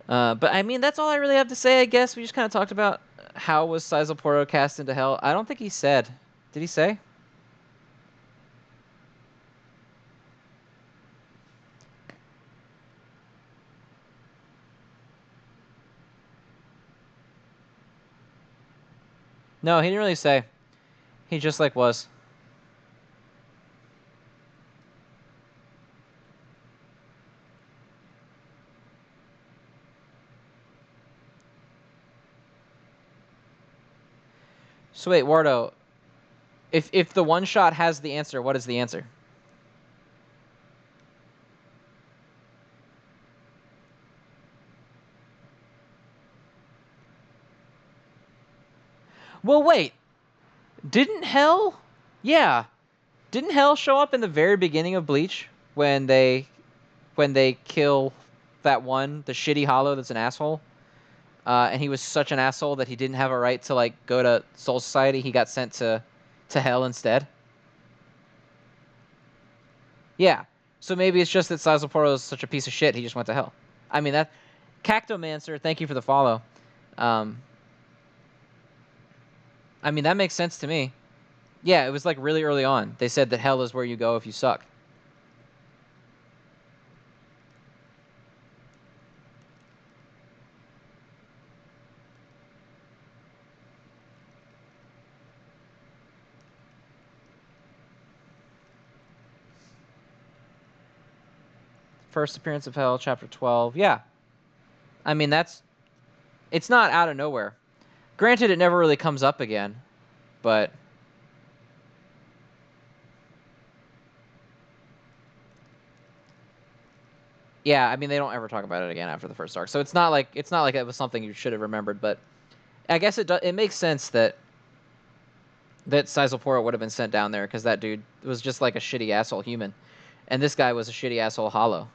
But I mean, that's all I really have to say, I guess. We just kind of talked about how was Sizeporo cast into hell. I don't think he said. Did he say? No, he didn't really say. He just like was. So wait, Wardo, if the one shot has the answer, what is the answer? Well, wait. Didn't Hell? Yeah. Didn't Hell show up in the very beginning of Bleach when they kill that one, the shitty Hollow that's an asshole? And he was such an asshole that he didn't have a right to like go to Soul Society. He got sent to Hell instead. Yeah. So maybe it's just that Sazaporo is such a piece of shit. He just went to Hell. I mean that. Cactomancer, thank you for the follow. Um, I mean that makes sense to me. Yeah, it was like really early on. They said that Hell is where you go if you suck. First appearance of Hell, chapter 12. Yeah. I mean it's not out of nowhere. Granted, it never really comes up again, but yeah, I mean they don't ever talk about it again after the first arc. So it's not like it was something you should have remembered, but I guess it makes sense that Sizeporo would have been sent down there because that dude was just like a shitty asshole human, and this guy was a shitty asshole Hollow.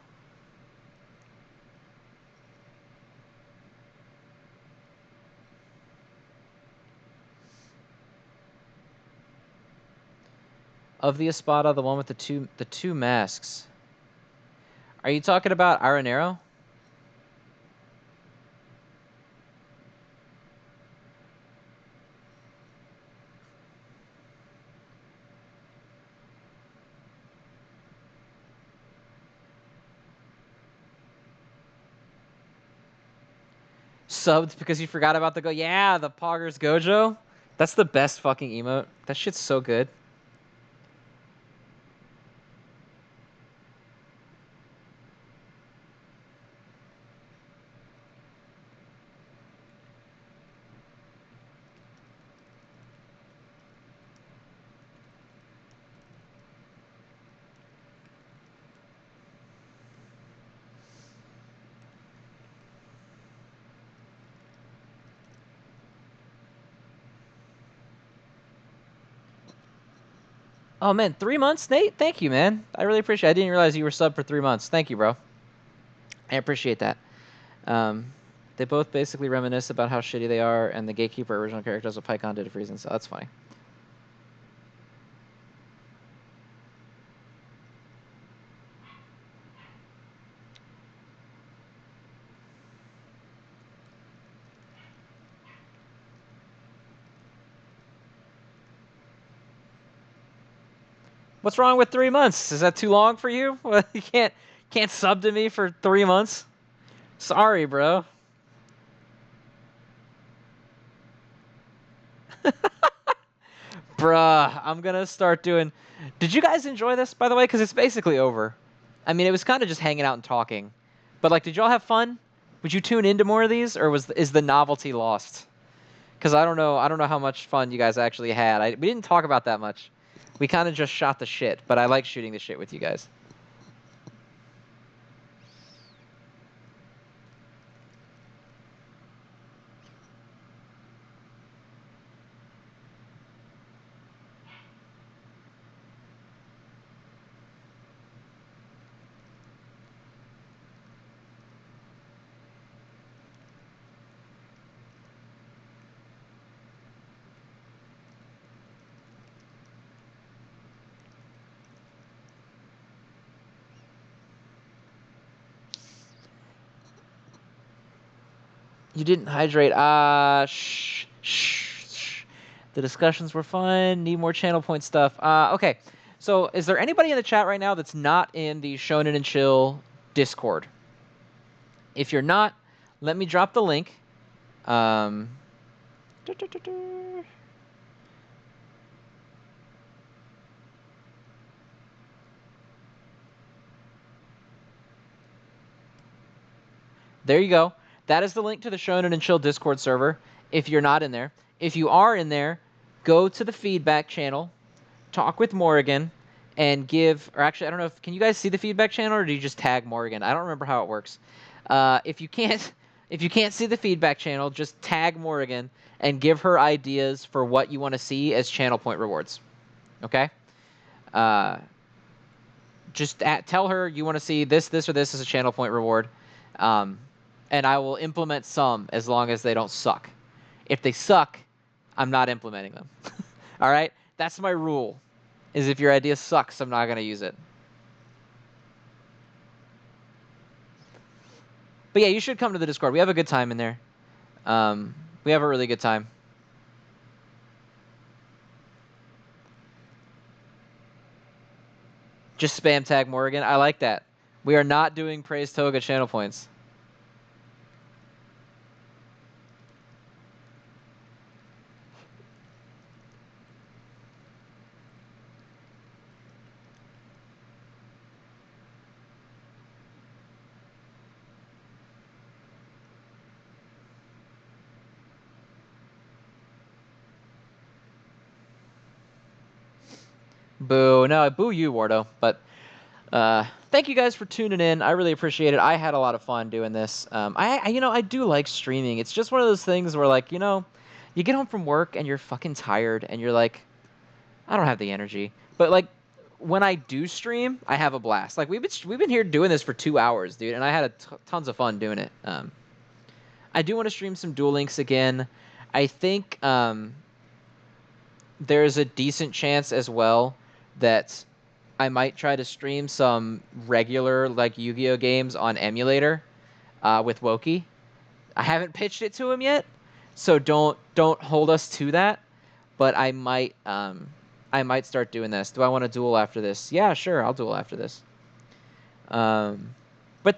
Of the Espada, the one with the two masks. Are you talking about Aranero? Subbed because you forgot about the go. Yeah, the Poggers Gojo. That's the best fucking emote. That shit's so good. Oh man, 3 months, Nate. Thank you, man. I really appreciate it. I didn't realize you were subbed for 3 months. Thank you, bro. I appreciate that. Um, they both basically reminisce about how shitty they are, and the Gatekeeper original characters of PyCon did it for reasons, so that's funny. What's wrong with 3 months? Is that too long for you? You can't sub to me for 3 months? Sorry, bro. Bruh, I'm gonna start doing. Did you guys enjoy this, by the way? Because it's basically over. I mean, it was kind of just hanging out and talking. But like, did y'all have fun? Would you tune into more of these, or is the novelty lost? Because I don't know. I don't know how much fun you guys actually had. We didn't talk about that much. We kind of just shot the shit. But I like shooting the shit with you guys. You didn't hydrate. Shh. The discussions were fun. Need more channel point stuff. Okay. So, is there anybody in the chat right now that's not in the Shonen and Chill Discord? If you're not, let me drop the link. Um, There you go. That is the link to the Shonen and Chill Discord server. If you're not in there, if you are in there, go to the feedback channel, talk with Morrigan, and give. Or actually, I don't know if can you guys see the feedback channel, or do you just tag Morrigan? I don't remember how it works. If you can't see the feedback channel, just tag Morrigan and give her ideas for what you want to see as channel point rewards. Okay. Just tell her you want to see this, or this as a channel point reward. And I will implement some as long as they don't suck. If they suck, I'm not implementing them. All right? That's my rule, is if your idea sucks, I'm not going to use it. But yeah, you should come to the Discord. We have a good time in there. We have a really good time. Just spam tag Morrigan. I like that. We are not doing Praise Toga channel points. Boo. No, boo you, Wardo. But thank you guys for tuning in. I really appreciate it. I had a lot of fun doing this. I do like streaming. It's just one of those things where, like, you get home from work and you're fucking tired and you're like, I don't have the energy. But like, when I do stream, I have a blast. Like we've been here doing this for 2 hours, dude, and I had tons of fun doing it. I do want to stream some Duel Links again. I think there's a decent chance as well that I might try to stream some regular like Yu-Gi-Oh games on emulator with Wokey. I haven't pitched it to him yet, so don't hold us to that. But I might start doing this. Do I want to duel after this? Yeah, sure, I'll duel after this. But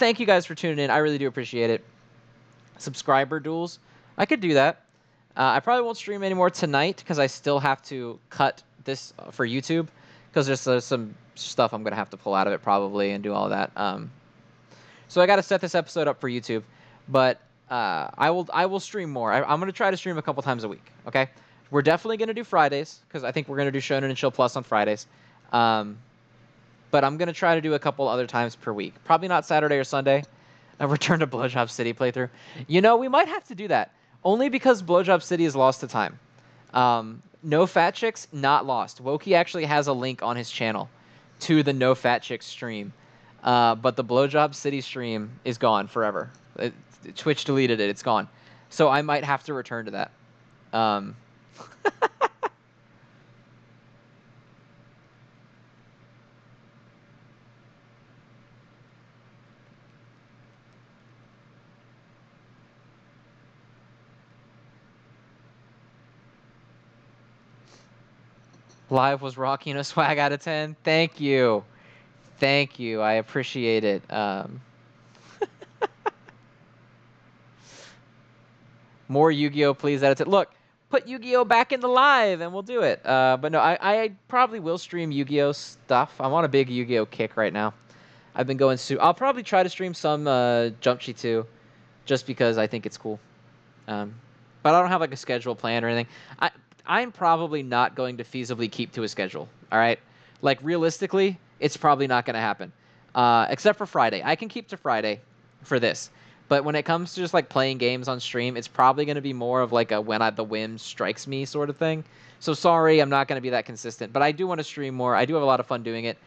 thank you guys for tuning in. I really do appreciate it. Subscriber duels, I could do that. I probably won't stream anymore tonight because I still have to cut this for YouTube because there's some stuff I'm gonna have to pull out of it probably and do all of that. So I got to set this episode up for YouTube, but I will stream more. I'm gonna try to stream a couple times a week. Okay, we're definitely gonna do Fridays because I think we're gonna do Shonen and Chill Plus on Fridays. But I'm gonna try to do a couple other times per week. Probably not Saturday or Sunday. A Return to Blowjob City playthrough. We might have to do that only because Blowjob City is lost to time. No Fat Chicks, not lost. Wokey actually has a link on his channel to the No Fat Chicks stream. But the Blowjob City stream is gone forever. Twitch deleted it. It's gone. So I might have to return to that. Um, Live was rocking a swag out of 10. Thank you. Thank you. I appreciate it. More Yu-Gi-Oh, please. Out of 10. Look, put Yu-Gi-Oh back in the live and we'll do it. But no, I probably will stream Yu-Gi-Oh stuff. I'm on a big Yu-Gi-Oh kick right now. I've been going I'll probably try to stream some Jumpshi too, just because I think it's cool. But I don't have like a schedule plan or anything. I'm probably not going to feasibly keep to a schedule. All right, like realistically, it's probably not going to happen, except for Friday. I can keep to Friday for this, but when it comes to just like playing games on stream, it's probably going to be more of like a when the whim strikes me sort of thing. So sorry, I'm not going to be that consistent, but I do want to stream more. I do have a lot of fun doing it.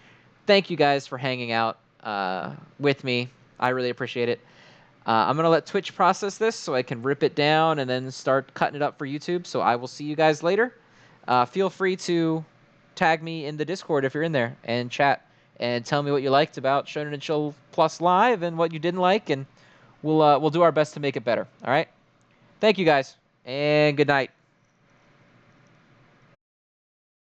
Thank you guys for hanging out with me. I really appreciate it. I'm going to let Twitch process this so I can rip it down and then start cutting it up for YouTube. So I will see you guys later. Feel free to tag me in the Discord if you're in there and chat and tell me what you liked about Shonen N Chill Plus Live and what you didn't like, and we'll do our best to make it better. All right? Thank you guys, and good night.